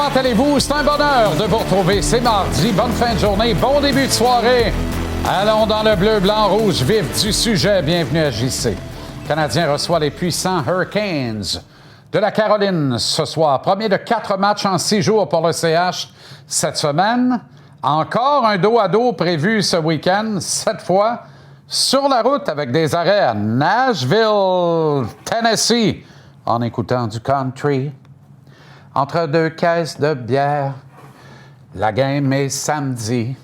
comment allez-vous? C'est un bonheur de vous retrouver. C'est mardi. Bonne fin de journée. Bon début de soirée. Allons dans le bleu, blanc, rouge vif du sujet. Bienvenue à JC. Le Canadien reçoit les puissants Hurricanes de la Caroline ce soir. Premier de 4 matchs en 6 jours pour le CH cette semaine. Encore un dos-à-dos prévu ce week-end. Cette fois, sur la route avec des arrêts à Nashville, Tennessee, en écoutant du country. Entre 2 caisses de bière, la game est samedi.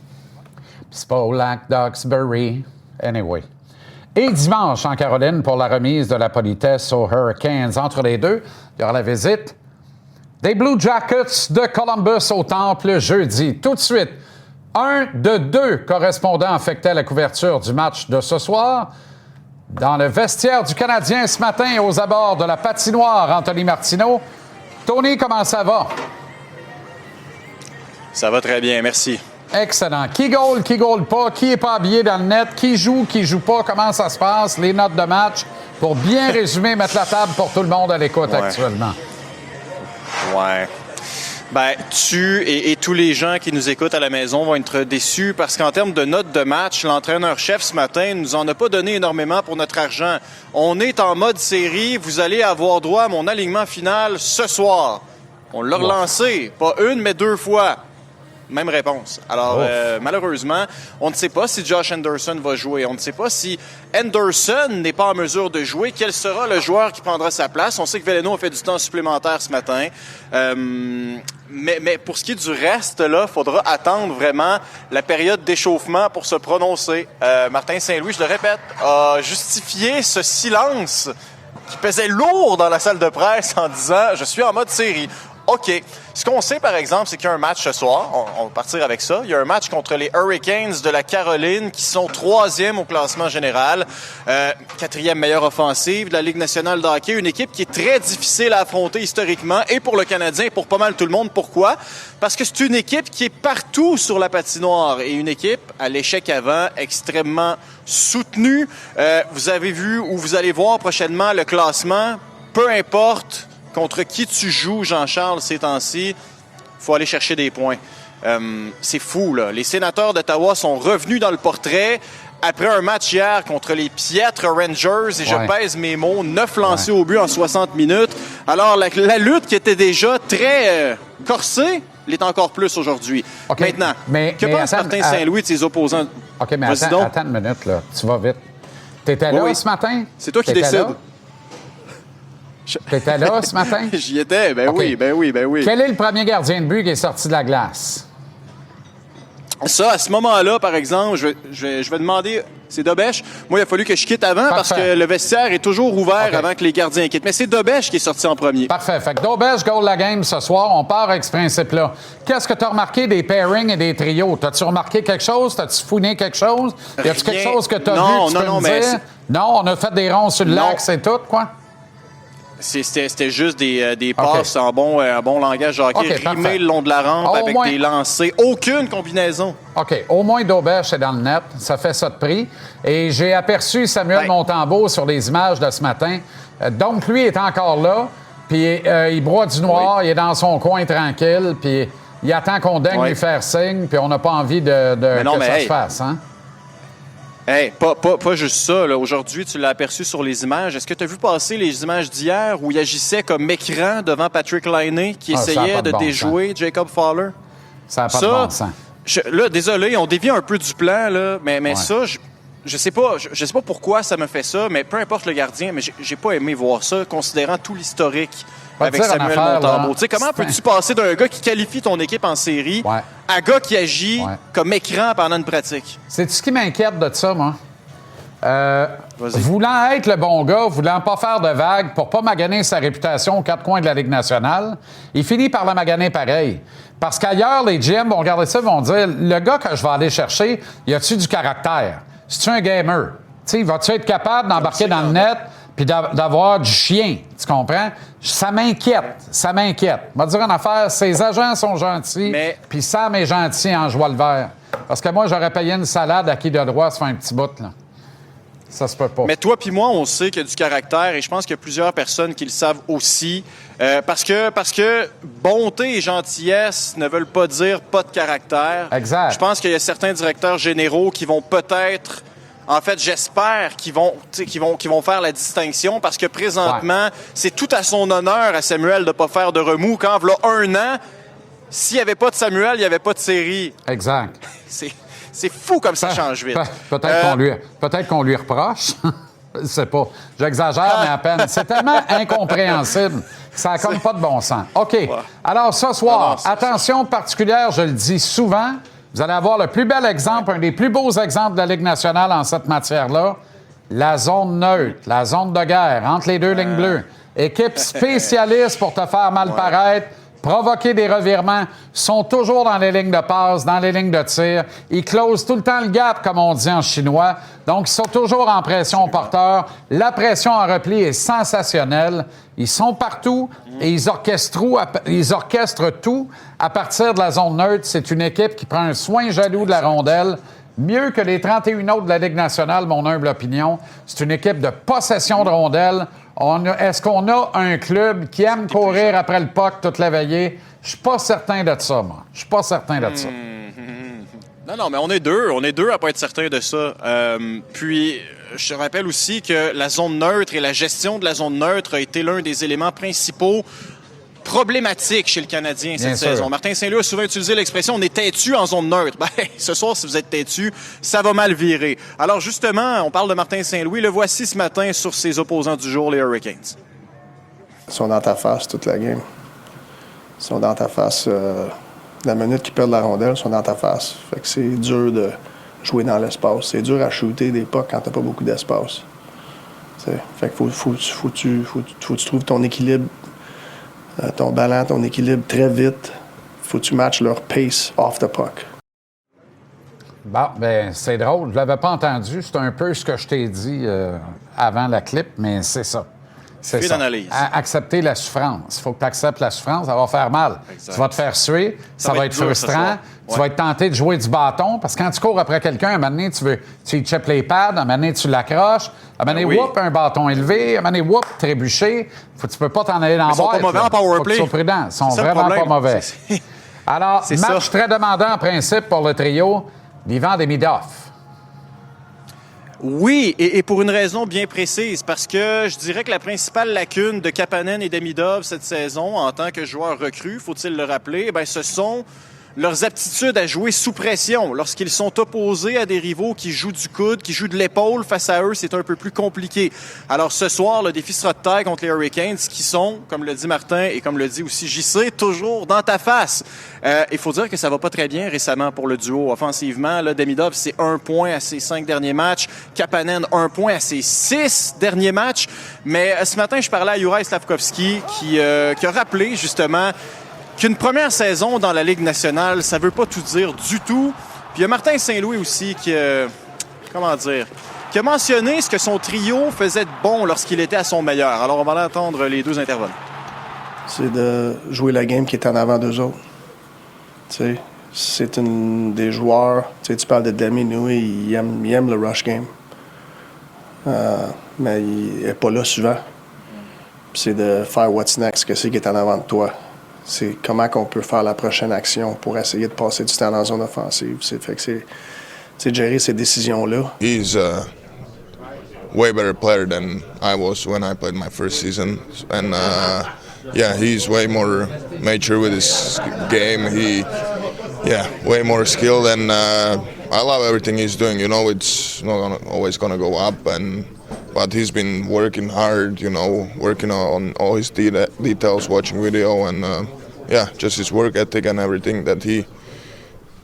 C'est pas au lac Duxbury. Anyway. Et dimanche en Caroline pour la remise de la politesse aux Hurricanes. Entre les deux, il y aura la visite des Blue Jackets de Columbus au Temple jeudi. Tout de suite, un de 2 correspondants affectés à la couverture du match de ce soir. Dans le vestiaire du Canadien ce matin, aux abords de la patinoire, Anthony Martineau. Tony, comment ça va? Ça va très bien, merci. Excellent. Qui goal pas? Qui n'est pas habillé dans le net? Qui joue pas? Comment ça se passe? Les notes de match pour bien résumer, mettre la table pour tout le monde à l'écoute actuellement. Ouais. Ben, tu et tous les gens qui nous écoutent à la maison vont être déçus parce qu'en termes de notes de match, l'entraîneur-chef ce matin nous en a pas donné énormément pour notre argent. On est en mode série. Vous allez avoir droit à mon alignement final ce soir. On l'a relancé, pas 1, mais 2 fois. Même réponse. Alors, malheureusement, on ne sait pas si Josh Anderson va jouer. On ne sait pas si Anderson n'est pas en mesure de jouer. Quel sera le joueur qui prendra sa place? On sait que Veleno a fait du temps supplémentaire ce matin. Mais pour ce qui est du reste, là, il faudra attendre vraiment la période d'échauffement pour se prononcer. Martin Saint-Louis, je le répète, a justifié ce silence qui pesait lourd dans la salle de presse en disant « Je suis en mode série ». OK. Ce qu'on sait, par exemple, c'est qu'il y a un match ce soir. On va partir avec ça. Il y a un match contre les Hurricanes de la Caroline qui sont 3e au classement général. 4e meilleure offensive de la Ligue nationale de hockey. Une équipe qui est très difficile à affronter historiquement et pour le Canadien et pour pas mal tout le monde. Pourquoi? Parce que c'est une équipe qui est partout sur la patinoire et une équipe à l'échec avant extrêmement soutenue. Vous avez vu ou vous allez voir prochainement le classement. Peu importe contre qui tu joues, Jean-Charles, ces temps-ci, il faut aller chercher des points. C'est fou, là. Les Sénateurs d'Ottawa sont revenus dans le portrait après un match hier contre les piètres Rangers, et je pèse mes mots, 9 lancés au but en 60 minutes. Alors, la lutte qui était déjà très corsée, l'est encore plus aujourd'hui. Okay. Maintenant, que pense Martin Saint-Louis de ses opposants? OK, mais attends une minute, là. Tu vas vite. T'étais là ce matin? C'est toi qui décides. T'étais là ce matin? J'y étais, ben oui. Quel est le premier gardien de but qui est sorti de la glace? Ça, à ce moment-là, par exemple, je vais demander... C'est Dobèche. Moi, il a fallu que je quitte avant parce que le vestiaire est toujours ouvert avant que les gardiens quittent. Mais c'est Dobèche qui est sorti en premier. Parfait. Fait que Dobèche goal la game ce soir. On part avec ce principe-là. Qu'est-ce que tu as remarqué des pairings et des trios? T'as-tu remarqué quelque chose? T'as-tu fouiné quelque chose? Y a-tu quelque chose que t'as vu que tu peux me dire? Non, on a fait des ronds sur le lac, c'est tout, quoi? C'était juste des passes en bon langage hockey, rimées le long de la rampe avec des lancers. Aucune combinaison. OK. Au moins, Dobèche est dans le net. Ça fait ça de prix. Et j'ai aperçu Samuel Montembeault sur les images de ce matin. Donc, lui est encore là. Puis, il broie du noir. Il est dans son coin tranquille. Puis, il attend qu'on daigne lui faire signe. Puis, on n'a pas envie que ça se fasse, hein? Hey, pas juste ça. Là. Aujourd'hui, tu l'as aperçu sur les images. Est-ce que tu as vu passer les images d'hier où il agissait comme écran devant Patrick Laine qui essayait de déjouer Jacob Fowler? Ça n'a pas de bon sens. Là, désolé, on dévie un peu du plan, là, mais ça, je sais pas pourquoi ça me fait ça, mais peu importe le gardien, mais j'ai pas aimé voir ça, considérant tout l'historique avec Samuel Montembeault. Tu sais, comment peux-tu passer d'un gars qui qualifie ton équipe en série à un gars qui agit comme écran pendant une pratique? C'est ce qui m'inquiète de ça, moi. Voulant être le bon gars, voulant pas faire de vagues pour pas maganer sa réputation aux 4 coins de la Ligue nationale, il finit par la maganer pareil. Parce qu'ailleurs, les GM vont regarder ça et vont dire, le gars que je vais aller chercher, y a-tu du caractère? C'est-tu un gamer? T'sais, vas-tu être capable d'embarquer dans le net puis d'avoir du chien? Tu comprends? Ça m'inquiète. Ça m'inquiète. Je vais te dire une affaire, ses agents sont gentils, puis Sam est gentil en joie le vert. Parce que moi, j'aurais payé une salade à qui de droit, ça fait un petit bout, là. Ça se peut pas. Mais toi puis moi, on sait qu'il y a du caractère et je pense qu'il y a plusieurs personnes qui le savent aussi. Parce que bonté et gentillesse ne veulent pas dire pas de caractère. Exact. Je pense qu'il y a certains directeurs généraux qui vont peut-être... En fait, j'espère qu'ils vont faire la distinction parce que présentement, c'est tout à son honneur à Samuel de ne pas faire de remous. Quand, il y a 1 an, s'il n'y avait pas de Samuel, il n'y avait pas de série. Exact. C'est fou comme ça change vite. Peut-être qu'on lui reproche. Je sais pas. J'exagère, mais à peine. C'est tellement incompréhensible. Ça n'a comme pas de bon sens. OK. Ouais. Alors, ce soir, attention particulière, je le dis souvent, vous allez avoir le plus bel exemple, un des plus beaux exemples de la Ligue nationale en cette matière-là, la zone neutre, la zone de guerre entre les deux lignes bleues. Équipe spécialiste pour te faire mal paraître, provoquer des revirements, sont toujours dans les lignes de passe, dans les lignes de tir. Ils closent tout le temps le gap, comme on dit en chinois. Donc, ils sont toujours en pression au porteur. La pression en repli est sensationnelle. Ils sont partout et ils orchestrent tout à partir de la zone neutre. C'est une équipe qui prend un soin jaloux de la rondelle. Mieux que les 31 autres de la Ligue nationale, mon humble opinion. C'est une équipe de possession de rondelles. Est-ce qu'on a un club qui aime courir après le puck toute la veillée? Je suis pas certain de ça, moi. Je suis pas certain de ça. Non, mais on est deux. On est deux à pas être certains de ça. Puis, je te rappelle aussi que la zone neutre et la gestion de la zone neutre a été l'un des éléments principaux problématique chez le Canadien cette saison. Martin Saint-Louis a souvent utilisé l'expression « on est têtu en zone neutre ». Ben, ce soir, si vous êtes têtu, ça va mal virer. Alors justement, on parle de Martin Saint-Louis. Le voici ce matin sur ses opposants du jour, les Hurricanes. Ils sont dans ta face toute la game. Ils sont dans ta face. La minute qu'ils perdent la rondelle, ils sont dans ta face. Fait que c'est dur de jouer dans l'espace. C'est dur à shooter des pucks quand t'as pas beaucoup d'espace. T'sais. Fait qu'il faut que tu trouves ton équilibre, ton ballon, ton équilibre très vite. Faut que tu matches leur pace off the puck. Bon, ben c'est drôle. Je l'avais pas entendu. C'est un peu ce que je t'ai dit avant la clip, mais c'est ça. C'est ça. Accepter la souffrance. Il faut que tu acceptes la souffrance. Ça va faire mal. Exact. Tu vas te faire suer. Ça va être frustrant. Tu vas être tenté de jouer du bâton. Parce que quand tu cours après quelqu'un, à un moment donné, tu y chippes les pads. À un moment donné, tu l'accroches. À un moment donné, un bâton élevé. À un moment donné, trébuché. Tu peux pas t'en aller dans le boîte. Ils sont pas mauvais en powerplay. Ils sont prudents. Ils sont vraiment pas mauvais. Alors, match très demandant en principe pour le trio. Vivant Demidov. Oui, et pour une raison bien précise, parce que je dirais que la principale lacune de Kapanen et Demidov cette saison, en tant que joueurs recrues, faut-il le rappeler, ce sont leurs aptitudes à jouer sous pression. Lorsqu'ils sont opposés à des rivaux qui jouent du coude, qui jouent de l'épaule, face à eux, c'est un peu plus compliqué. Alors ce soir, le défi sera de taille contre les Hurricanes, qui sont, comme le dit Martin et comme le dit aussi JC, toujours dans ta face. Il faut dire que ça va pas très bien récemment pour le duo. Offensivement, là, Demidov, c'est 1 point à ses 5 derniers matchs. Kapanen, 1 point à ses 6 derniers matchs. Mais ce matin, je parlais à Juraj Slavkovski qui a rappelé justement qu'une première saison dans la Ligue nationale, ça veut pas tout dire du tout. Puis il y a Martin Saint-Louis aussi qui a mentionné ce que son trio faisait de bon lorsqu'il était à son meilleur. Alors on va aller entendre les deux intervenants. C'est de jouer la game qui est en avant d'eux autres. T'sais, c'est des joueurs, tu parles de Demi Nui, il aime le rush game. Mais il n'est pas là souvent. C'est de faire what's next, que c'est qui est en avant de toi. C'est comment qu'on peut faire la prochaine action pour essayer de passer du temps dans la zone offensive. C'est de gérer ces décisions-là. He's a way better player than I was when I played my first season. And he's way more mature with his game. Way more skilled. And I love everything he's doing. You know, it's not always going to go up. But he's been working hard, working on all his details, watching video, and just his work ethic and everything that he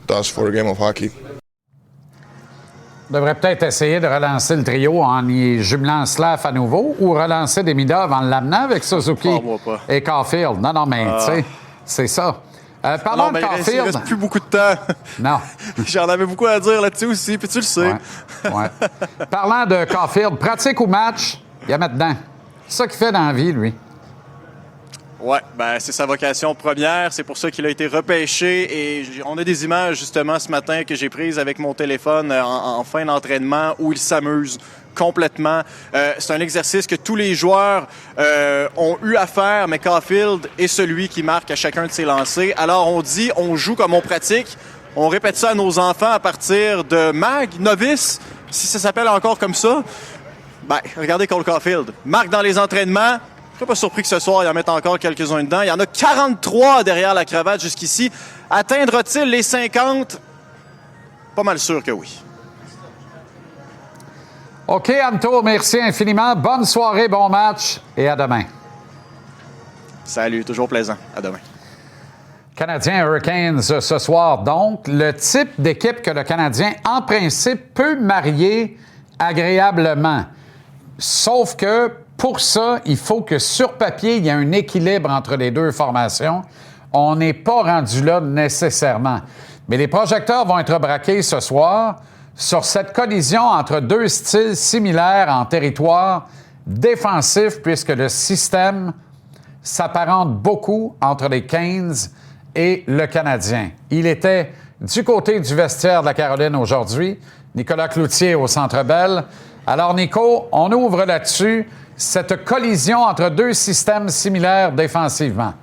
does for a game of hockey. On devrait peut-être essayer de relancer le trio en y jumelant Slav à nouveau ou relancer Demidov en l'amenant avec Suzuki et Caulfield. Non, mais tu sais, c'est ça. Parlons de Caulfield. Il ne reste plus beaucoup de temps. Non. J'en avais beaucoup à dire là-dessus aussi, puis tu le sais. Ouais. Parlant de Caulfield, pratique ou match, il y a maintenant. C'est ça qu'il fait dans la vie, lui. Oui, c'est sa vocation première. C'est pour ça qu'il a été repêché. Et on a des images, justement, ce matin que j'ai prises avec mon téléphone en fin d'entraînement où il s'amuse complètement. C'est un exercice que tous les joueurs ont eu à faire, mais Caulfield est celui qui marque à chacun de ses lancers. Alors on dit, on joue comme on pratique. On répète ça à nos enfants à partir de mag, novice, si ça s'appelle encore comme ça. Ben, regardez Cole Caulfield. Marque dans les entraînements. Je ne serais pas surpris que ce soir, il en mette encore quelques-uns dedans. Il y en a 43 derrière la cravate jusqu'ici. Atteindra-t-il les 50? Pas mal sûr que oui. OK, Anto, merci infiniment. Bonne soirée, bon match et à demain. Salut, toujours plaisant. À demain. Canadiens Hurricanes ce soir. Donc, le type d'équipe que le Canadien, en principe, peut marier agréablement. Sauf que, pour ça, il faut que sur papier, il y ait un équilibre entre les deux formations. On n'est pas rendu là nécessairement. Mais les projecteurs vont être braqués ce soir sur cette collision entre deux styles similaires en territoire défensif, puisque le système s'apparente beaucoup entre les Canes et le Canadien. Il était du côté du vestiaire de la Caroline aujourd'hui. Nicolas Cloutier au Centre Bell. Alors, Nico, on ouvre là-dessus cette collision entre deux systèmes similaires défensivement.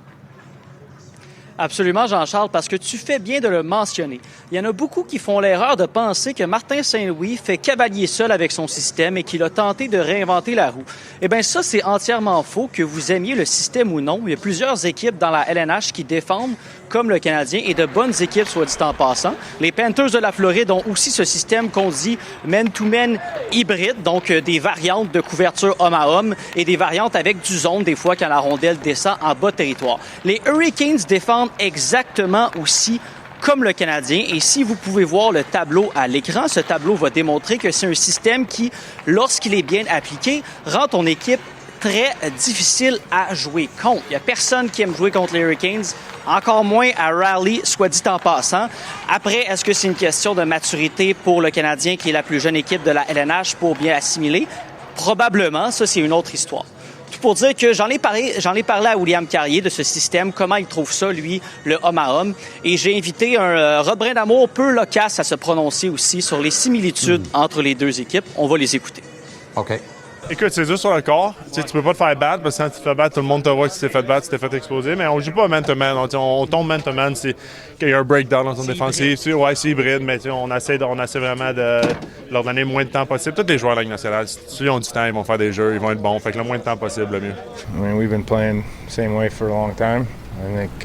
Absolument, Jean-Charles, parce que tu fais bien de le mentionner. Il y en a beaucoup qui font l'erreur de penser que Martin Saint-Louis fait cavalier seul avec son système et qu'il a tenté de réinventer la roue. Eh bien, ça, c'est entièrement faux, que vous aimiez le système ou non. Il y a plusieurs équipes dans la LNH qui défendent comme le Canadien, et de bonnes équipes, soit dit en passant. Les Panthers de la Floride ont aussi ce système qu'on dit man-to-man hybride, donc des variantes de couverture homme à homme et des variantes avec du zone, des fois quand la rondelle descend en bas de territoire. Les Hurricanes défendent exactement aussi comme le Canadien. Et si vous pouvez voir le tableau à l'écran, ce tableau va démontrer que c'est un système qui, lorsqu'il est bien appliqué, rend ton équipe très difficile à jouer contre. Il n'y a personne qui aime jouer contre les Hurricanes, encore moins à Raleigh, soit dit en passant. Après, est-ce que c'est une question de maturité pour le Canadien, qui est la plus jeune équipe de la LNH, pour bien assimiler? Probablement, ça c'est une autre histoire. Tout pour dire que j'en ai parlé à William Carrier de ce système, comment il trouve ça, lui, le homme à homme. Et j'ai invité un Rod Brindamour peu loquace à se prononcer aussi sur les similitudes entre les deux équipes. On va les écouter. OK. Écoute, c'est dur sur le corps. Tu peux pas te faire battre, parce que quand tu te fais battre, tout le monde te voit que tu t'es fait battre, tu t'es fait exploser. Mais on joue pas man-to-man. On tombe man-to-man, c'est qu'il y a un breakdown dans son défensive. Ouais, c'est hybride, mais on essaie vraiment de leur donner le moins de temps possible. Tous les joueurs de la Ligue nationale, si ils ont du temps, ils vont faire des jeux, ils vont être bons. Fait que le moins de temps possible, le mieux. I mean, we've been playing the same way for a long time. I think,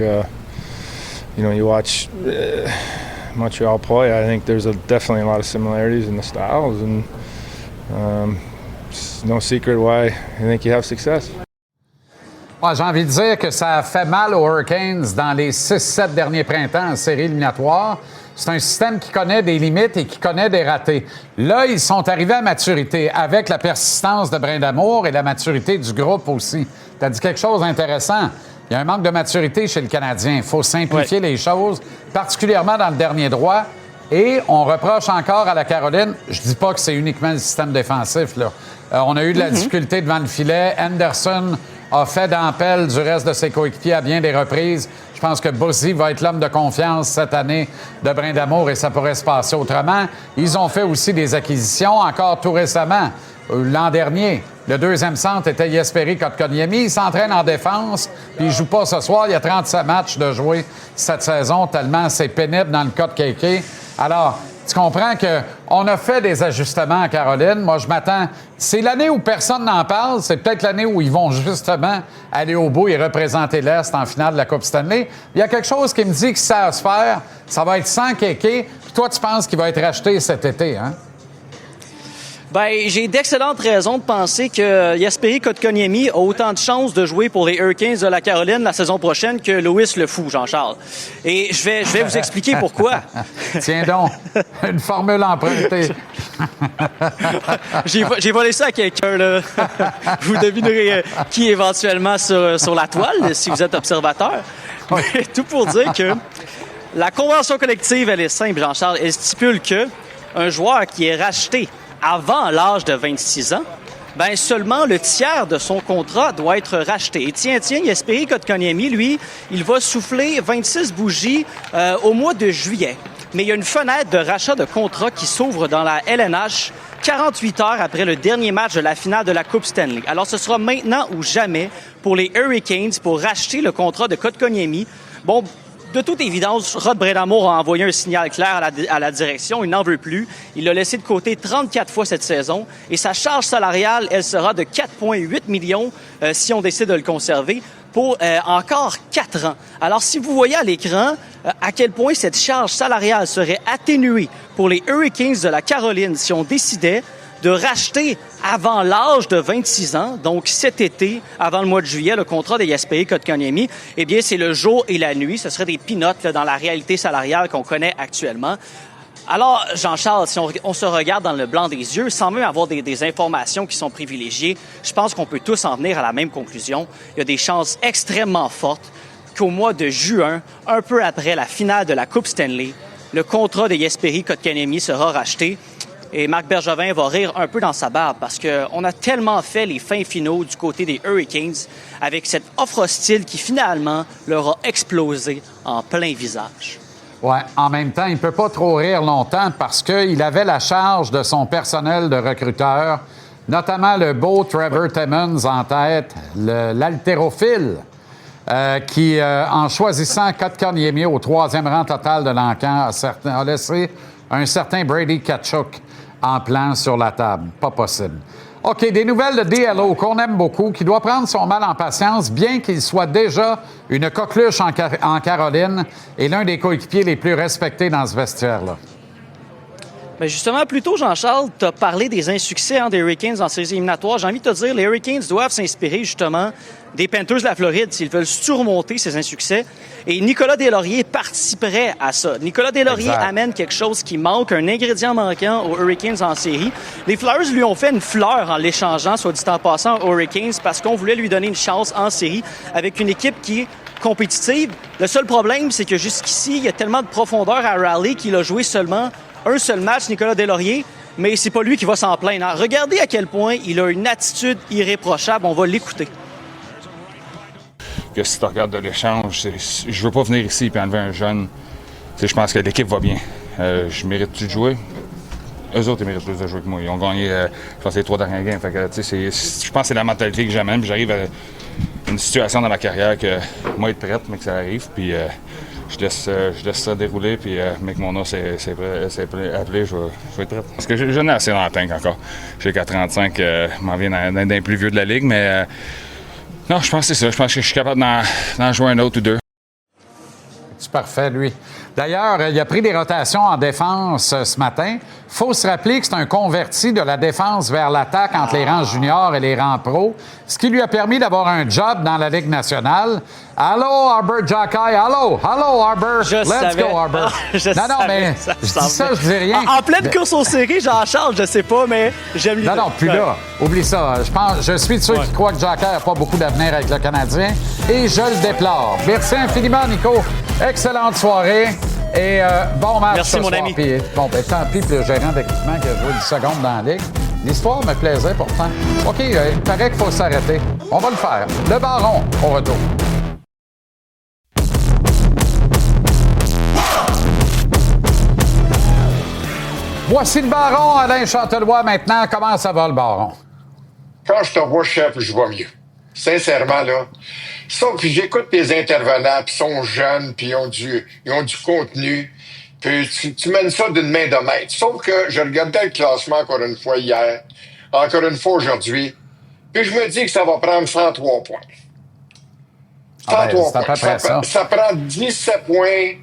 you watch Montreal play, I think there's definitely a lot of similarities in the styles, and it's no secret why I think you have success. Ouais, j'ai envie de dire que ça a fait mal aux Hurricanes dans les 6-7 derniers printemps en série éliminatoire. C'est un système qui connaît des limites et qui connaît des ratés. Là, ils sont arrivés à maturité avec la persistance de Brindamour et la maturité du groupe aussi. Tu as dit quelque chose d'intéressant. Il y a un manque de maturité chez le Canadien. Il faut simplifier les choses, particulièrement dans le dernier droit. Et on reproche encore à la Caroline, je dis pas que c'est uniquement le système défensif, là. On a eu de la difficulté devant le filet. Anderson a fait d'ampel du reste de ses coéquipiers à bien des reprises. Je pense que Bossy va être l'homme de confiance cette année de Brindamour et ça pourrait se passer autrement. Ils ont fait aussi des acquisitions, encore tout récemment. L'an dernier, le deuxième centre était Jesperi Kotkaniemi. Il s'entraîne en défense, puis il joue pas ce soir. Il y a 37 matchs de jouer cette saison, tellement c'est pénible dans le cas de Kéké. Alors, tu comprends qu'on a fait des ajustements à Caroline. Moi, je m'attends... C'est l'année où personne n'en parle. C'est peut-être l'année où ils vont justement aller au bout et représenter l'Est en finale de la Coupe Stanley. Il y a quelque chose qui me dit que ça va se faire. Ça va être sans Kéké. Puis toi, tu penses qu'il va être racheté cet été, hein? Ben, j'ai d'excellentes raisons de penser que Jesperi Kotkaniemi a autant de chances de jouer pour les Hurricanes de la Caroline la saison prochaine que Louis le Fou, Jean-Charles. Et je vais vous expliquer pourquoi. Tiens donc, une formule empruntée. J'ai volé ça à quelqu'un, là. Vous devinerez qui éventuellement sur la toile, si vous êtes observateur. Mais tout pour dire que la convention collective, elle est simple, Jean-Charles. Elle stipule que un joueur qui est racheté avant l'âge de 26 ans, ben seulement le tiers de son contrat doit être racheté. Et tiens, Jesperi Kotkaniemi, lui, il va souffler 26 bougies au mois de juillet. mais il y a une fenêtre de rachat de contrat qui s'ouvre dans la LNH 48 heures après le dernier match de la finale de la Coupe Stanley. Alors, ce sera maintenant ou jamais pour les Hurricanes pour racheter le contrat de Kotkaniemi. Bon, de toute évidence, Rod Brind'Amour a envoyé un signal clair à la direction. Il n'en veut plus. Il l'a laissé de côté 34 fois cette saison. Et sa charge salariale, elle sera de 4,8 millions si on décide de le conserver pour encore 4 ans. Alors, si vous voyez à l'écran à quel point cette charge salariale serait atténuée pour les Hurricanes de la Caroline si on décidait de racheter avant l'âge de 26 ans, donc cet été, avant le mois de juillet, le contrat de Jesperi Kotkaniemi, eh bien, c'est le jour et la nuit. Ce serait des peanuts là, dans la réalité salariale qu'on connaît actuellement. Alors, Jean-Charles, si on se regarde dans le blanc des yeux, sans même avoir des informations qui sont privilégiées, je pense qu'on peut tous en venir à la même conclusion. Il y a des chances extrêmement fortes qu'au mois de juin, un peu après la finale de la Coupe Stanley, le contrat de Jesperi Kotkaniemi sera racheté. Et Marc Bergevin va rire un peu dans sa barbe parce qu'on a tellement fait les fins finaux du côté des Hurricanes avec cette offre hostile qui finalement leur a explosé en plein visage. Ouais, en même temps, il ne peut pas trop rire longtemps parce qu'il avait la charge de son personnel de recruteur, notamment le beau Trevor Timmons en tête, l'haltérophile, qui, en choisissant Kotkaniemi au 3e rang total de l'encan, a laissé un certain Brady Tkachuk en plan sur la table. Pas possible. OK, des nouvelles de DLO qu'on aime beaucoup, qui doit prendre son mal en patience, bien qu'il soit déjà une coqueluche en Caroline et l'un des coéquipiers les plus respectés dans ce vestiaire-là. Bien justement, plus tôt, Jean-Charles, tu as parlé des insuccès des Hurricanes en séries éliminatoires. J'ai envie de te dire, les Hurricanes doivent s'inspirer justement des Panthers de la Floride s'ils veulent surmonter ces insuccès. Et Nicolas Deslauriers participerait à ça. Nicolas Deslauriers amène quelque chose qui manque, un ingrédient manquant aux Hurricanes en série. Les Flyers lui ont fait une fleur en l'échangeant, soit dit en passant, aux Hurricanes parce qu'on voulait lui donner une chance en série avec une équipe qui est compétitive. Le seul problème, c'est que jusqu'ici, il y a tellement de profondeur à Raleigh qu'il a joué seulement un seul match, Nicolas Deslauriers, mais c'est pas lui qui va s'en plaindre. Regardez à quel point il a une attitude irréprochable. On va l'écouter. Que si tu regardes de l'échange, je veux pas venir ici et enlever un jeune. Je pense que l'équipe va bien. Je mérite-tu de jouer? Eux autres, ils méritent plus de jouer que moi. Ils ont gagné, je pense, les 3 derniers games. Fait que, je pense que c'est la mentalité que j'amène. J'arrive à une situation dans ma carrière que moi, être prête, mais que ça arrive. Puis je laisse ça dérouler. Puis mais que mon nom c'est appelé, je vais être prête. Parce que je n'ai assez dans la tank encore. J'ai qu'à 35, je m'en viens d'un des plus vieux de la Ligue, mais non, je pense que c'est ça. Je pense que je suis capable d'en jouer un autre ou deux. C'est parfait, lui. D'ailleurs, il a pris des rotations en défense ce matin. Il faut se rappeler que c'est un converti de la défense vers l'attaque entre les rangs juniors et les rangs pros, ce qui lui a permis d'avoir un job dans la Ligue nationale. Allô, Arbor Jockey. Allô, Arbor. Let's go, Arbor. Non, mais je dis ça, je dis rien. En pleine course aux séries, Jean-Charles, je sais pas, mais j'aime l'idée. Non, plus là. Oublie ça. Je suis de ceux qui croient que Jockey n'a pas beaucoup d'avenir avec le Canadien et je le déplore. Merci infiniment, Nico. Excellente soirée. Et bon match. Merci, mon ami. Puis, bon, ben, tant pis pour le gérant d'équipement qui a joué 10 secondes dans la Ligue. L'histoire me plaisait pourtant. OK, il paraît qu'il faut s'arrêter. On va le faire. Le Baron, au retour. Voici le Baron, Alain Chantelois. Maintenant, comment ça va, le Baron? Quand je te vois, chef, je vois mieux. Sincèrement, là. Sauf que j'écoute tes intervenants, puis ils sont jeunes, puis ils ont du contenu. Puis tu mènes ça d'une main de maître. Sauf que je regardais le classement encore une fois hier, encore une fois aujourd'hui, puis je me dis que ça va prendre 103 points. 103 points. Ça prend 17 points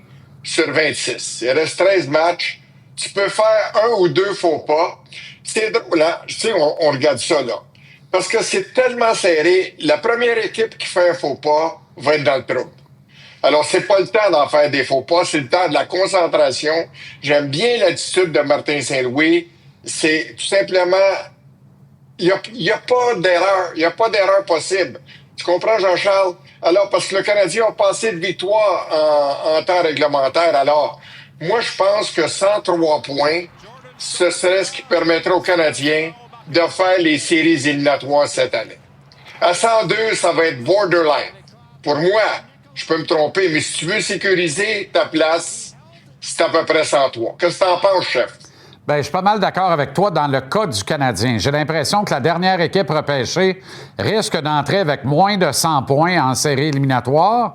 sur 26. Il reste 13 matchs. Tu peux faire 1 ou 2 faux pas. C'est drôle, hein? Tu sais, on regarde ça, là. Parce que c'est tellement serré, la première équipe qui fait un faux pas va être dans le trouble. Alors, c'est pas le temps d'en faire des faux pas, c'est le temps de la concentration. J'aime bien l'attitude de Martin Saint-Louis. C'est tout simplement, il y a pas d'erreur. Il n'y a pas d'erreur possible. Tu comprends, Jean-Charles? Alors, parce que le Canadien a passé de victoire en temps réglementaire. Alors, moi, je pense que 103 points, ce serait ce qui permettrait aux Canadiens de faire les séries éliminatoires cette année. À 102, ça va être borderline. Pour moi, je peux me tromper, mais si tu veux sécuriser ta place c'est à peu près 103. Qu'est-ce que tu en penses, chef? Bien, je suis pas mal d'accord avec toi dans le cas du Canadien. J'ai l'impression que la dernière équipe repêchée risque d'entrer avec moins de 100 points en série éliminatoire,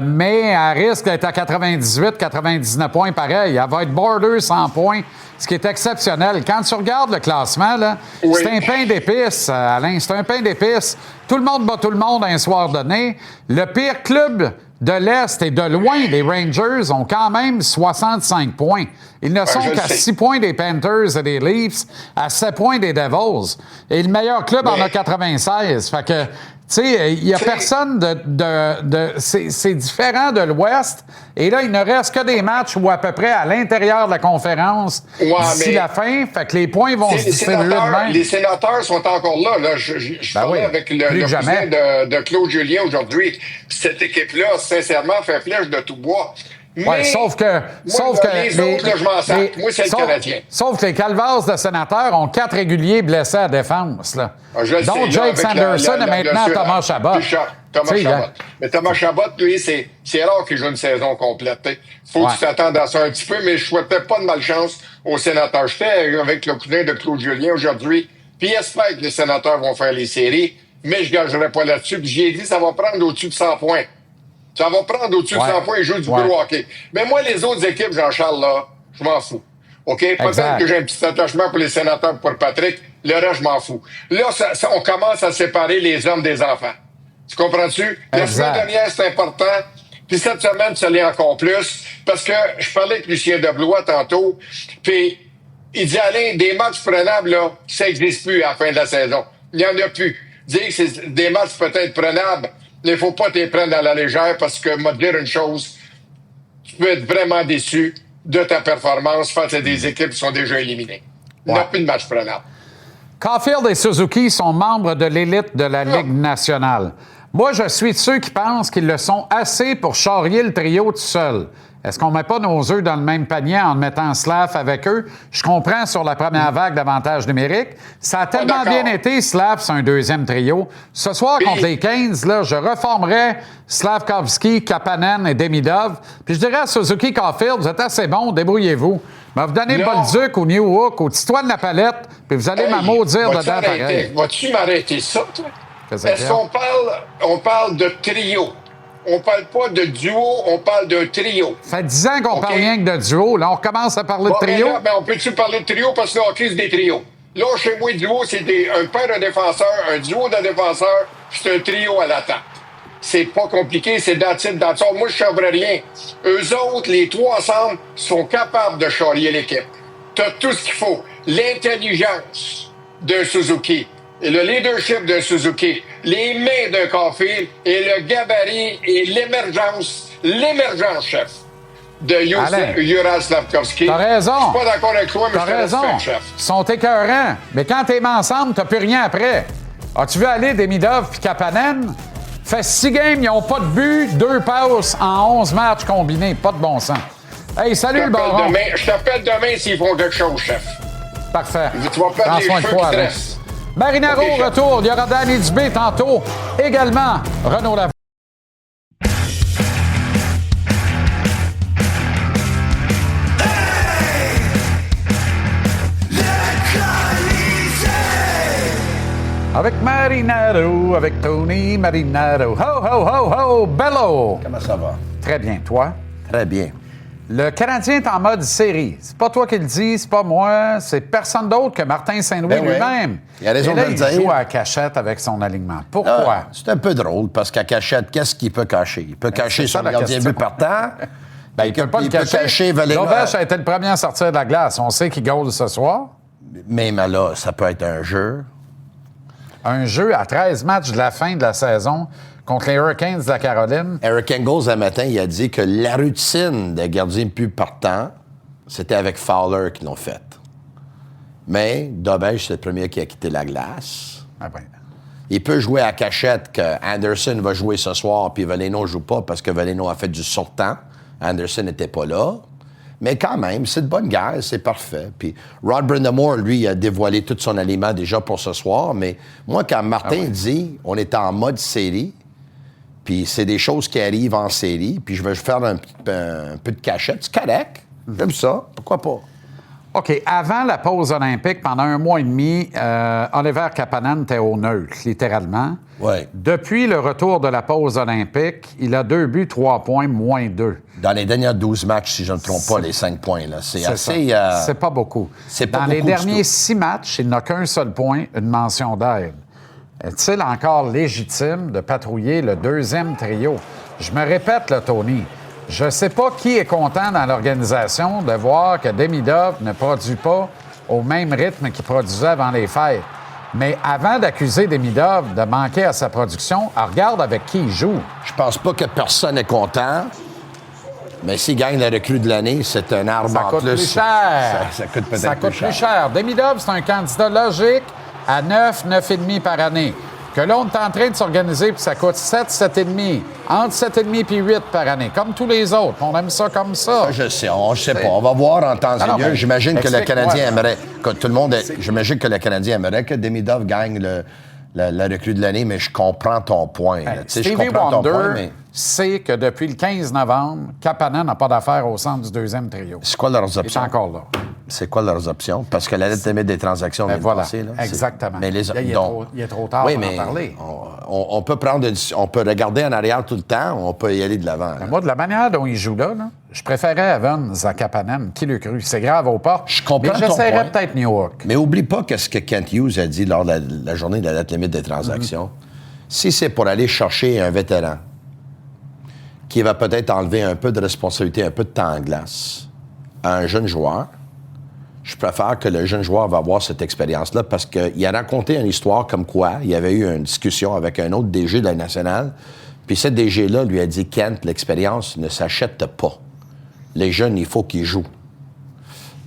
mais elle risque d'être à 98-99 points pareil. Elle va être border 100 points, ce qui est exceptionnel. Quand tu regardes le classement, là, c'est un pain d'épices, Alain, c'est un pain d'épices. Tout le monde bat tout le monde un soir donné. Le pire club de l'Est et de loin, les Rangers ont quand même 65 points. Ils ne sont qu'à 6 points des Panthers et des Leafs, à 7 points des Devils. Et le meilleur club en a 96. Fait que, tu sais, il n'y a personne c'est différent de l'Ouest. Et là, il ne reste que des matchs où à peu près à l'intérieur de la conférence d'ici la fin. Fait que les points vont se distribuer de même. Les sénateurs sont encore là. Je parlais avec le cousin de Claude Julien aujourd'hui. Cette équipe-là, sincèrement, fait flèche de tout bois. Mais sauf que les autres, là, je m'en sers. Moi, c'est le Canadien. Sauf que les Calvars de sénateurs ont 4 réguliers blessés à défense. Là. Donc, Jake Sanderson et maintenant Thomas Chabot. Thomas Chabot. Mais Thomas Chabot, lui, c'est rare qu'il joue une saison complète. Faut que tu t'attendes à ça un petit peu, mais je souhaitais pas de malchance aux sénateurs. J'étais avec le cousin de Claude Julien aujourd'hui, puis j'espère que les sénateurs vont faire les séries, mais je gagerai pas là-dessus. Puis j'ai dit ça va prendre au-dessus de 100 points. Ça va prendre au-dessus de 100 points et jouer du gros hockey. Mais moi, les autres équipes, Jean-Charles, là, je m'en fous. OK? Peut-être que j'ai un petit attachement pour les sénateurs pour Patrick. Le reste, je m'en fous. Là, on commence à séparer les hommes des enfants. Tu comprends-tu? La semaine dernière, c'est important. Puis cette semaine, ça l'est encore plus. Parce que je parlais avec Lucien Deblois tantôt. Puis il dit, Alain, des matchs prenables, là, ça n'existe plus à la fin de la saison. Il n'y en a plus. Dire que c'est des matchs peut-être prenables, il ne faut pas t'y prendre à la légère parce que, moi, te dire une chose, tu peux être vraiment déçu de ta performance face à des équipes qui sont déjà éliminées. Il n'y a plus de match prenable. Caulfield et Suzuki sont membres de l'élite de la Ligue nationale. Moi, je suis de ceux qui pensent qu'ils le sont assez pour charrier le trio tout seul. Est-ce qu'on ne met pas nos œufs dans le même panier en mettant Slav avec eux? Je comprends sur la première vague d'avantages numériques. Ça a tellement bien été, Slav, c'est un deuxième trio. Ce soir, contre les 15, là, je reformerais Slavkovski, Kapanen et Demidov. Puis je dirais à Suzuki, Caulfield, vous êtes assez bons, débrouillez-vous. Mais vous donnez Bolduc ou New Hook, au Titoine de la palette, puis vous allez m'amaudire dedans pareil. Vas-tu m'arrêter ça, toi? Est-ce qu'on parle de trio? On parle pas de duo, on parle d'un trio. Ça fait 10 ans qu'on parle rien que de duo. Là, on recommence à parler de trio. Là, on peut-tu parler de trio parce que le hockey, c'est des trios. Là, chez moi, duo, c'est un paire de défenseurs, un duo de défenseurs, c'est un trio à l'attaque. C'est pas compliqué, c'est that's-it. Moi, je ne rien. Eux autres, les trois ensemble, sont capables de charrier l'équipe. T'as tout ce qu'il faut. L'intelligence d'un Suzuki. Et le leadership d'un Suzuki, les mains d'un Caulfield et le gabarit et l'émergence, chef, de Juraj Slavkovski. T'as raison. Je suis pas d'accord avec toi, mais je te respecte, chef. Ils sont écœurants. Mais quand t'es mis ensemble, t'as plus rien après. As-tu vu aller Demidov puis Kapanen? Fait 6 games, ils n'ont pas de but, 2 passes en 11 matchs combinés. Pas de bon sens. Hey, salut le baron. Je t'appelle demain s'ils font quelque chose, chef. Parfait. Tu vas perdre les cheveux qui restent. Marinaro retour. Il y aura Danny Dubé tantôt. Également, Renaud Lavoie. Avec Marinaro, avec Tony Marinaro. Ho, ho, ho, ho, bello! Comment ça va? Très bien. Toi? Très bien. Le Canadien est en mode série. C'est pas toi qui le dis, c'est pas moi, c'est personne d'autre que Martin Saint-Louis lui-même. Il a raison de le dire. Il joue à cachette avec son alignement. Pourquoi? C'est un peu drôle, parce qu'à cachette, qu'est-ce qu'il peut cacher? Il peut cacher son gardien but partant. Il peut pas le cacher. Lovesh a été le premier à sortir de la glace. On sait qu'il goal ce soir. Mais là, ça peut être un jeu. Un jeu à 13 matchs de la fin de la saison contre les Hurricanes de la Caroline. Eric Engels, un matin, il a dit que la routine de gardien but partant, c'était avec Fowler qu'ils l'ont faite. Mais Dobèche, c'est le premier qui a quitté la glace. Ah ben. Il peut jouer à cachette que Anderson va jouer ce soir, puis Veleno ne joue pas parce que Veleno a fait du surtemps. Anderson n'était pas là. Mais quand même, c'est de bonne guerre, c'est parfait. Puis Rod Brind'Amour, lui, il a dévoilé tout son aliment déjà pour ce soir. Mais moi, quand Martin dit on est en mode série, puis c'est des choses qui arrivent en série, puis je vais faire un peu de cachette, c'est correct. J'aime ça. Pourquoi pas? OK. Avant la pause olympique, pendant 1 mois et demi, Oliver Kapanen était au neutre, littéralement. Oui. Depuis le retour de la pause olympique, il a 2 buts, 3 points, moins 2. Dans les derniers 12 matchs, si je ne me trompe pas, les 5 points. Là. C'est assez... C'est pas beaucoup. Dans les derniers 6 matchs, il n'a qu'un seul point, une mention d'aide. Est-il encore légitime de patrouiller le 2e trio? Je me répète, là, Tony. Je ne sais pas qui est content dans l'organisation de voir que Demidov ne produit pas au même rythme qu'il produisait avant les fêtes. Mais avant d'accuser Demidov de manquer à sa production, regarde avec qui il joue. Je pense pas que personne n'est content, mais s'il gagne la recrue de l'année, c'est un arbre Ça en coûte plus cher. Ça coûte peut-être Ça coûte plus cher. Demidov, c'est un candidat logique à 9, 9,5 par année. Que là, on est en train de s'organiser, puis ça coûte 7, 7,5. Entre 7,5 et 8 par année, comme tous les autres. On aime ça comme ça. Ça, je sais. On ne sait pas. On va voir en temps et lieu. J'imagine que le Canadien aimerait... Que tout le monde... J'imagine que le Canadien aimerait que Demidov gagne la recrue de l'année, mais je comprends ton point. Stevie Wonder sait que depuis le 15 novembre, Kapanen n'a pas d'affaires au centre du 2e trio. C'est quoi leurs options? Il est encore là. C'est quoi leurs options? Parce que la lettre limite des transactions vient de passer. Là. Exactement. Mais là, il est trop tard pour en parler. On peut on peut regarder en arrière tout le temps, on peut y aller de l'avant. Moi, de la manière dont il joue là, je préférais Evans à Kapanen. Qui le crut? C'est grave aux portes. Je comprends mais j'essaierais peut-être New York. Mais oublie pas que ce que Kent Hughes a dit lors de la journée de la date limite des transactions. Si c'est pour aller chercher un vétéran qui va peut-être enlever un peu de responsabilité, un peu de temps en glace à un jeune joueur, je préfère que le jeune joueur va avoir cette expérience-là parce qu'il a raconté une histoire comme quoi il y avait eu une discussion avec un autre DG de la Nationale, puis ce DG-là lui a dit « Kent, l'expérience ne s'achète pas. Les jeunes, il faut qu'ils jouent. »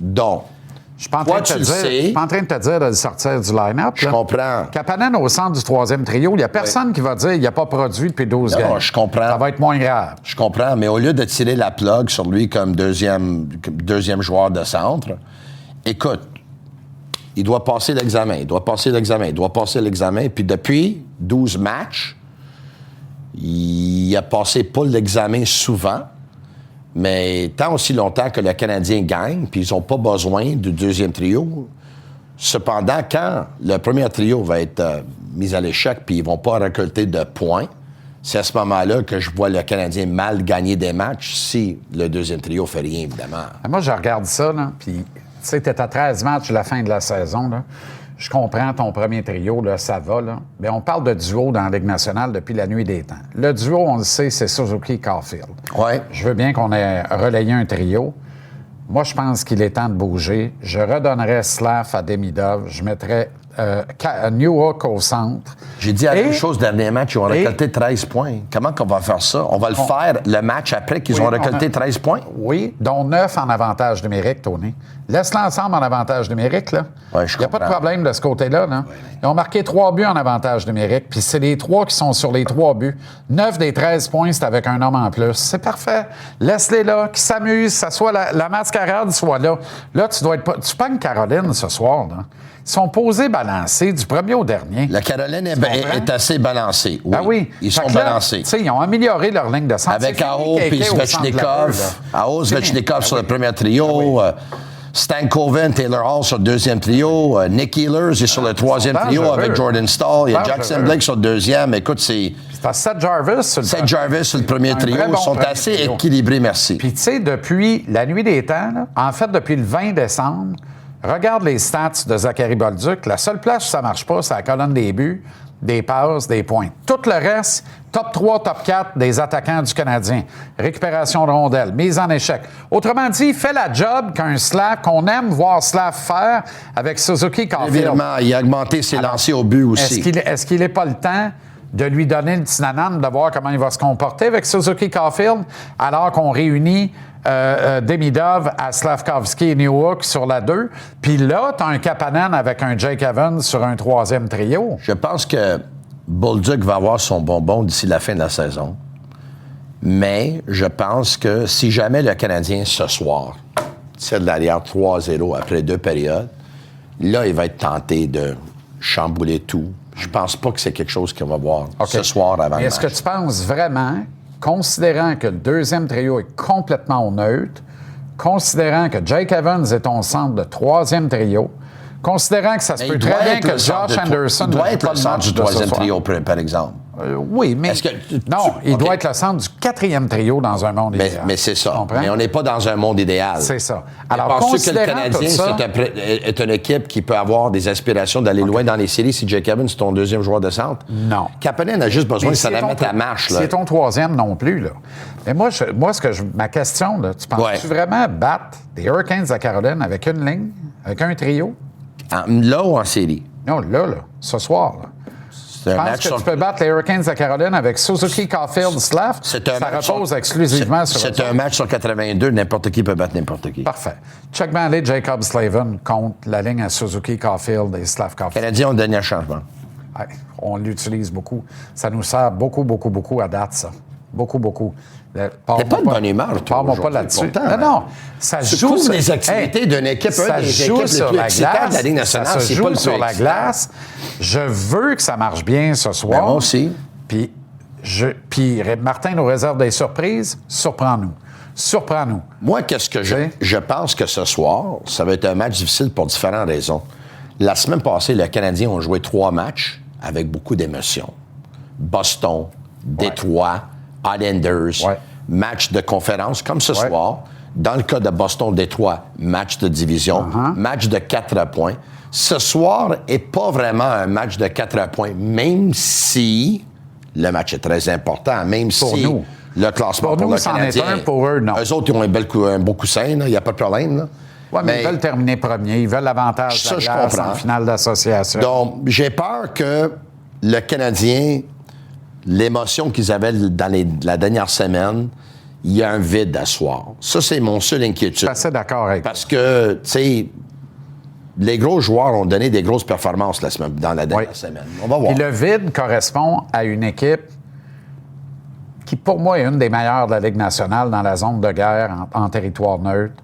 Donc, je suis pas en train de te dire de le sortir du line-up. Je comprends. Kapanen au centre du 3e trio, il n'y a personne qui va dire qu'il n'a pas produit depuis 12 games. Non, je comprends. Ça va être moins grave. Je comprends, mais au lieu de tirer la plug sur lui comme deuxième joueur de centre, écoute, il doit passer l'examen, puis depuis 12 matchs, il a passé pas l'examen souvent, mais tant aussi longtemps que le Canadien gagne, puis ils n'ont pas besoin du 2e trio. Cependant, quand le premier trio va être mis à l'échec, puis ils vont pas récolter de points, c'est à ce moment-là que je vois le Canadien mal gagner des matchs si le 2e trio fait rien, évidemment. Moi, je regarde ça, là, puis... Tu sais, t'es à 13 matchs la fin de la saison, là. Je comprends ton premier trio, là, ça va, là. Mais on parle de duo dans la Ligue nationale depuis la nuit des temps. Le duo, on le sait, c'est Suzuki-Caulfield. Ouais. Je veux bien qu'on ait relayé un trio. Moi, je pense qu'il est temps de bouger. Je redonnerais Slav à Demidov. Je mettrais Newhook au centre. J'ai dit la même chose dernier match. Ils ont récolté 13 points. Comment qu'on va faire ça? On va le faire le match après qu'ils ont récolté 13 points? Oui, dont 9 en avantage numérique, Tony. Laisse l'ensemble en avantage numérique, là. Ouais, il n'y a pas de problème de ce côté-là, là. Ils ont marqué 3 buts en avantage numérique, puis c'est les 3 qui sont sur les 3 buts. 9 des 13 points, c'est avec un homme en plus. C'est parfait. Laisse-les là, qu'ils s'amusent, ça soit la mascarade soit là. Là, tu dois être pas... Tu pognes Caroline ce soir, là. Ils sont posés balancés du premier au dernier. La Caroline est assez balancée. Oui. Ah oui. Ils sont balancés. Ils ont amélioré leur ligne de centre. Avec Aho et Svechnikov. Aho, Svechnikov sur le premier trio. Stan Coven, Taylor Hall sur le 2e trio. Nick Ehlers est sur le 3e trio avec Jordan Stahl. Il y a Jackson Blake sur le 2e. Écoute, c'est... Seth Jarvis sur le premier trio. Ils sont assez équilibrés, merci. Puis, tu sais, depuis la nuit des temps, là, en fait, depuis le 20 décembre, regarde les stats de Zachary Bolduc. La seule place où ça ne marche pas, c'est la colonne des buts, des passes, des points. Tout le reste, top 3, top 4 des attaquants du Canadien. Récupération de rondelles, mise en échec. Autrement dit, fait la job qu'on aime voir Slav faire avec Suzuki-Caulfield. Évidemment, il a augmenté ses lancers au but aussi. Est-ce qu'il n'est pas le temps de lui donner le petit nanan, de voir comment il va se comporter avec Suzuki-Caulfield, alors qu'on réunit Demidov à Slavkovski et Newhook sur la 2. Puis là, tu as un Kapanen avec un Jake Evans sur un 3e trio. Je pense que Bolduc va avoir son bonbon d'ici la fin de la saison. Mais je pense que si jamais le Canadien, ce soir, tire de l'arrière 3-0 après 2 périodes, là, il va être tenté de chambouler tout. Je pense pas que c'est quelque chose qu'on va voir ce soir avant le match. Est-ce que tu penses vraiment, considérant que le 2e trio est complètement au neutre, considérant que Jake Evans est ton centre de troisième trio, considérant que ça se peut très bien que Josh Anderson... Il doit être le centre du troisième trio, par exemple. Oui, mais... Il doit être le centre du quatrième trio dans un monde idéal. Mais c'est ça. Mais on n'est pas dans un monde idéal. C'est ça. Alors, penses-tu que le Canadien est une équipe qui peut avoir des aspirations d'aller loin dans les séries si Jake Evans est ton deuxième joueur de centre? Non. Kapanen a juste besoin de se la mettre à marche. C'est ton troisième non plus, là. Mais ma question, là, tu penses-tu vraiment battre des Hurricanes de Caroline avec une ligne, avec un trio? Là ou en série? Non, là, ce soir, là. Je pense que tu peux battre les Hurricanes de Caroline avec Suzuki, Caulfield, Slav. Ça repose exclusivement sur... C'est un match sur 82. N'importe qui peut battre n'importe qui. Parfait. Check bien aller Jacob Slavin contre la ligne à Suzuki, Caulfield et Slav Caulfield. Les Canadiens ont le dernier changement. Ouais, on l'utilise beaucoup. Ça nous sert beaucoup, beaucoup, beaucoup à date, ça. Beaucoup, beaucoup. T'es pas de bonne humeur, toi. Parle-moi pas là-dessus. Non, ça joue sur les activités d'une équipe, ça joue sur la glace. De la Ligue nationale, ça se joue sur la glace. Je veux que ça marche bien ce soir. Moi aussi. Puis Martin nous réserve des surprises. Surprends-nous. Moi, qu'est-ce que je pense que ce soir, ça va être un match difficile pour différentes raisons. La semaine passée, les Canadiens ont joué 3 matchs avec beaucoup d'émotions. Boston, Détroit, Islanders, match de conférence, comme ce soir. Dans le cas de Boston-Détroit, match de division, match de 4 points. Ce soir n'est pas vraiment un match de 4 points, même si le match est très important, même pour si nous. Le classement pour pour nous, le c'en Canadien... est un, pour eux, non. Eux autres, ils ont un beau coussin, il n'y a pas de problème. Oui, mais ils veulent terminer premier, ils veulent l'avantage de la glace en finale d'association. Donc, j'ai peur que le Canadien... L'émotion qu'ils avaient dans la dernière semaine, il y a un vide à soir. Ça, c'est mon seul inquiétude. Je suis assez d'accord avec Parce que, tu sais, les gros joueurs ont donné des grosses performances dans la dernière semaine. On va voir. Et le vide correspond à une équipe qui, pour moi, est une des meilleures de la Ligue nationale dans la zone de guerre en territoire neutre.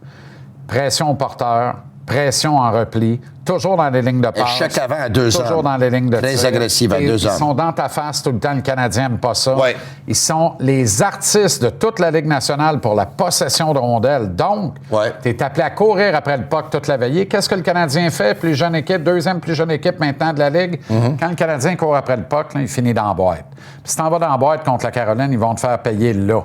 Pression au porteur, pression en repli, toujours dans les lignes de passe. Échec avant à 2 Toujours dans les lignes de tir. Très agressif à 2 hommes. Ils sont dans ta face tout le temps. Le Canadien n'aime pas ça. Ouais. Ils sont les artistes de toute la Ligue nationale pour la possession de rondelles. Donc, tu es appelé à courir après le puck toute la veillée. Qu'est-ce que le Canadien fait? Plus jeune équipe, deuxième plus jeune équipe maintenant de la Ligue. Quand le Canadien court après le puck, là, il finit dans la boîte. Puis si t'en vas dans la boîte contre la Caroline, ils vont te faire payer là.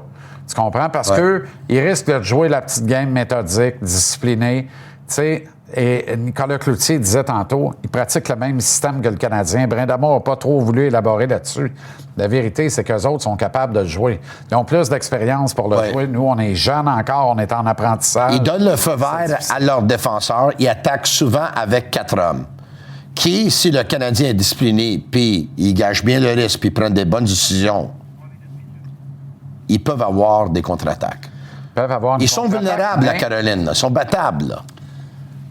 Tu comprends? Parce qu'eux, ils risquent de jouer la petite game méthodique, disciplinée. Tu sais, et Nicolas Cloutier disait tantôt, il pratique le même système que le Canadien. Brind'Amour n'a pas trop voulu élaborer là-dessus. La vérité, c'est qu'eux autres sont capables de le jouer. Ils ont plus d'expérience pour le jouer. Nous, on est jeunes encore, on est en apprentissage. Ils donnent le feu vert à leurs défenseurs. Ils attaquent souvent avec 4 hommes. Qui, si le Canadien est discipliné, puis ils gagent bien le risque, puis ils prennent des bonnes décisions, ils peuvent avoir des contre-attaques. Ils sont vulnérables, la Caroline. Ils sont battables, là.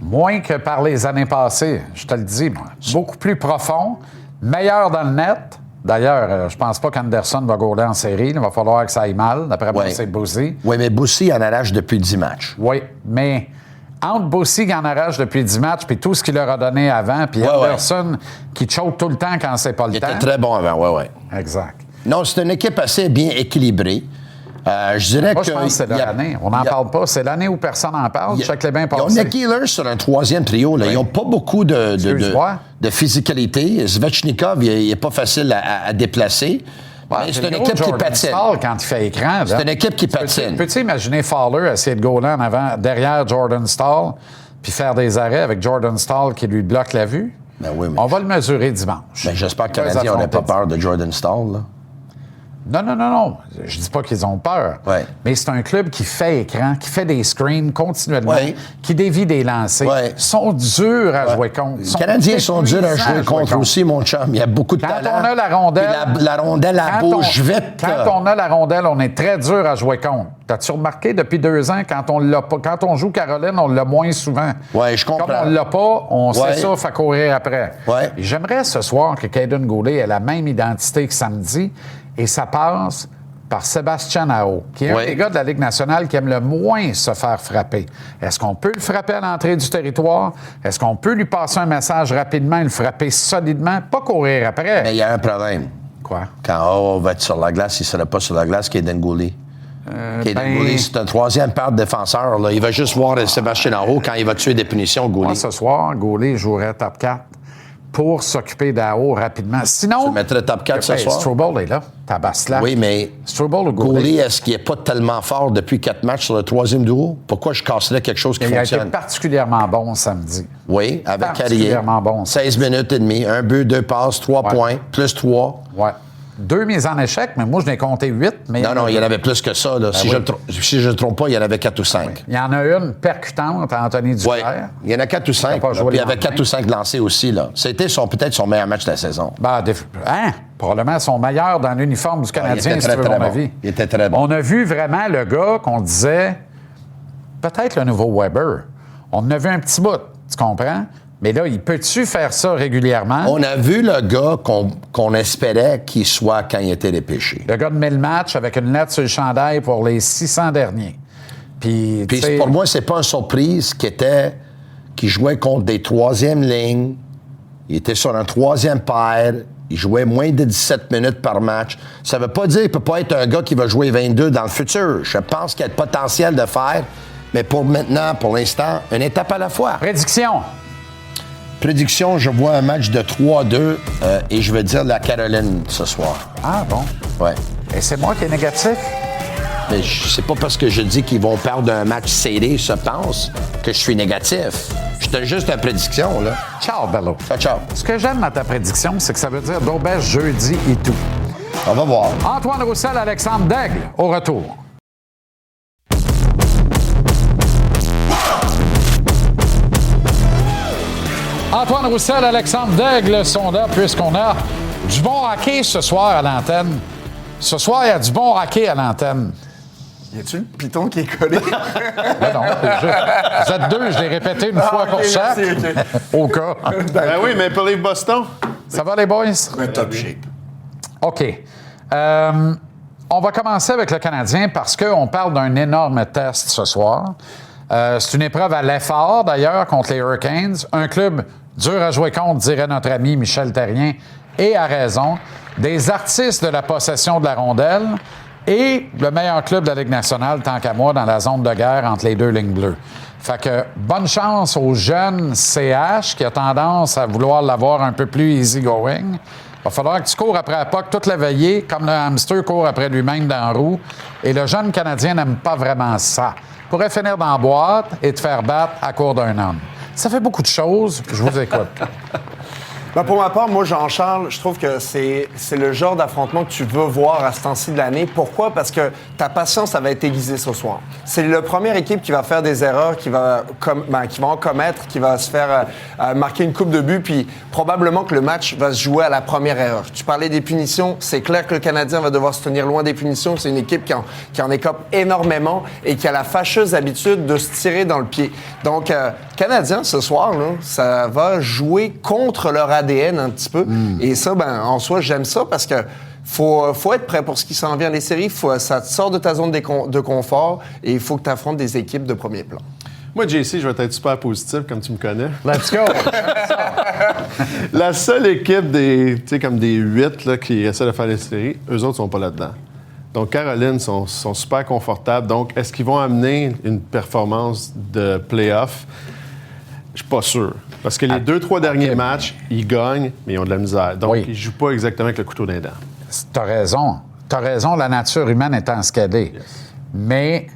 Moins que par les années passées, je te le dis, moi. Beaucoup plus profond, meilleur dans le net. D'ailleurs, je pense pas qu'Anderson va gauler en série. Il va falloir que ça aille mal. D'après moi, c'est Boussi. Oui, mais Boussi en arrache depuis 10 matchs. Oui, mais entre Boussi qui en arrache depuis 10 matchs, puis tout ce qu'il leur a donné avant, puis Anderson qui choke tout le temps quand c'est pas le temps. Il était très bon avant, oui. Exact. Non, c'est une équipe assez bien équilibrée. Je dirais moi, je pense que c'est leur année. On n'en parle pas. C'est l'année où personne n'en parle. Check les bains passés. Ils ont Nick Healer sur un 3e trio. Là. Ils n'ont pas beaucoup de physicalité. Svechnikov, il n'est pas facile à déplacer. Mais c'est une équipe qui patine. Quand il fait écran. C'est une équipe qui patine. Peux-tu imaginer Fowler essayer de gauler en avant, derrière Jordan Staal, puis faire des arrêts avec Jordan Staal qui lui bloque la vue? Ben oui, mais... On va le mesurer dimanche. Ben, j'espère que les Canadiens n'auraient pas peur de Jordan Staal, là. Non. Je dis pas qu'ils ont peur. Mais c'est un club qui fait écran, qui fait des screens continuellement, qui dévie des lancers. Ils sont durs à jouer contre. Les Canadiens sont durs à jouer contre aussi, mon chum. Il y a beaucoup de talent. Quand on a la rondelle... La rondelle, elle bouge vite. Quand on a la rondelle, on est très dur à jouer contre. T'as-tu remarqué, depuis 2 ans, quand on joue Caroline, on l'a moins souvent. Oui, je comprends. Comme on l'a pas, on s'essouffle à courir après. J'aimerais ce soir que Caden Goulet ait la même identité que samedi. Et ça passe par Sébastien Aho, qui est un des gars de la Ligue nationale qui aime le moins se faire frapper. Est-ce qu'on peut le frapper à l'entrée du territoire? Est-ce qu'on peut lui passer un message rapidement et le frapper solidement? Pas courir après. Mais il y a un problème. Quoi? Quand Aho va être sur la glace, il ne sera pas sur la glace, Caden Goulet. Goulet, c'est un troisième paire de défenseur. Là. Il va juste voir Sébastien Aho quand il va tuer des punitions, Goulet. Moi, ce soir, Goulet jouerait top 4 pour s'occuper d'Aho rapidement. Sinon... Tu mettrais top 4 ce soir? Struble est là. Tabaslac. Oui, mais Struble ou Goulet, est-ce qu'il n'est pas tellement fort depuis 4 matchs sur le troisième duo? Pourquoi je casserais quelque chose qui fonctionne? Il a été particulièrement bon samedi. Oui, avec Carrier. Particulièrement bon. 16 minutes et demie, 1 but, 2 passes, 3 points, plus 3. Ouais. 2 mises en échec, mais moi, je n'ai compté 8. Mais non, il y en avait plus que ça. Là. Si je ne me trompe pas, il y en avait 4 ou 5. Oui. Il y en a une percutante à Anthony Duclair. Oui, il y en a 4 ou 5. Puis il y avait 4 ou 5 lancés aussi. Là. C'était peut-être son meilleur match de la saison. Probablement son meilleur dans l'uniforme du Canadien, il était très, mon avis. Il était très bon. On a vu vraiment le gars qu'on disait, peut-être le nouveau Weber. On en a vu un petit bout, tu comprends? Mais là, il peut-tu faire ça régulièrement? On a vu le gars qu'on espérait qu'il soit quand il était dépêché. Le gars de 1000 matchs avec une lettre sur le chandail pour les 600 derniers. Puis pour moi, c'est pas une surprise qu'il jouait contre des troisièmes lignes. Il était sur un troisième paire. Il jouait moins de 17 minutes par match. Ça veut pas dire qu'il peut pas être un gars qui va jouer 22 dans le futur. Je pense qu'il y a le potentiel de faire. Mais pour maintenant, pour l'instant, une étape à la fois. Prédiction, je vois un match de 3-2 et je vais dire la Caroline ce soir. Ah bon? Ouais. Et c'est moi qui est négatif? Mais c'est pas parce que je dis qu'ils vont perdre d'un match serré, je pense, que je suis négatif. J'étais juste une prédiction, là. Ciao, Bello. Ciao. Ce que j'aime dans ta prédiction, c'est que ça veut dire d'Aubèche jeudi et tout. On va voir. Antoine Roussel, Alexandre Daigle, au retour. Antoine Roussel, Alexandre Daigle sont là puisqu'on a du bon hockey ce soir à l'antenne. Ce soir, il y a du bon hockey à l'antenne. Y a-tu le piton qui est collé? Ben non, vous êtes deux, je l'ai répété une fois pour chaque. Au cas. Ben oui, mais pour les Boston. Ça va, les boys? Top shape. OK. On va commencer avec le Canadien parce qu'on parle d'un énorme test ce soir. C'est une épreuve à l'effort, d'ailleurs, contre les Hurricanes. Un club dur à jouer contre, dirait notre ami Michel Therrien, et à raison. Des artistes de la possession de la rondelle et le meilleur club de la Ligue nationale, tant qu'à moi, dans la zone de guerre entre les deux lignes bleues. Fait que bonne chance aux jeunes CH qui a tendance à vouloir l'avoir un peu plus easy-going. Il va falloir que tu cours après la puck toute la veillée, comme le hamster court après lui-même dans la roue. Et le jeune Canadien n'aime pas vraiment ça. Il pourrait finir dans la boîte et te faire battre à court d'un homme. Ça fait beaucoup de choses. Je vous écoute. Ben pour ma part, moi, Jean-Charles, je trouve que c'est le genre d'affrontement que tu veux voir à ce temps-ci de l'année. Pourquoi? Parce que ta patience, ça va être aiguisée ce soir. C'est la première équipe qui va faire des erreurs, qui va en commettre, qui va se faire marquer une coupe de but, puis probablement que le match va se jouer à la première erreur. Tu parlais des punitions. C'est clair que le Canadien va devoir se tenir loin des punitions. C'est une équipe qui en écope énormément et qui a la fâcheuse habitude de se tirer dans le pied. Donc, Canadien, ce soir, là, ça va jouer contre leur ADN un petit peu. Et ça, en soi, j'aime ça parce que faut être prêt pour ce qui s'en vient. Les séries, ça te sort de ta zone de confort et il faut que tu affrontes des équipes de premier plan. Moi, JC, je vais être super positif, comme tu me connais. Let's go! La seule équipe des 8 là, qui essaie de faire les séries, eux autres sont pas là-dedans. Donc, Caroline sont super confortables. Donc, est-ce qu'ils vont amener une performance de play-off? Je suis pas sûr. Parce que les 2-3 derniers matchs, ils gagnent, mais ils ont de la misère. Donc, ils jouent pas exactement avec le couteau dans les dents. T'as raison. T'as raison, la nature humaine est escadée. Yes. Mais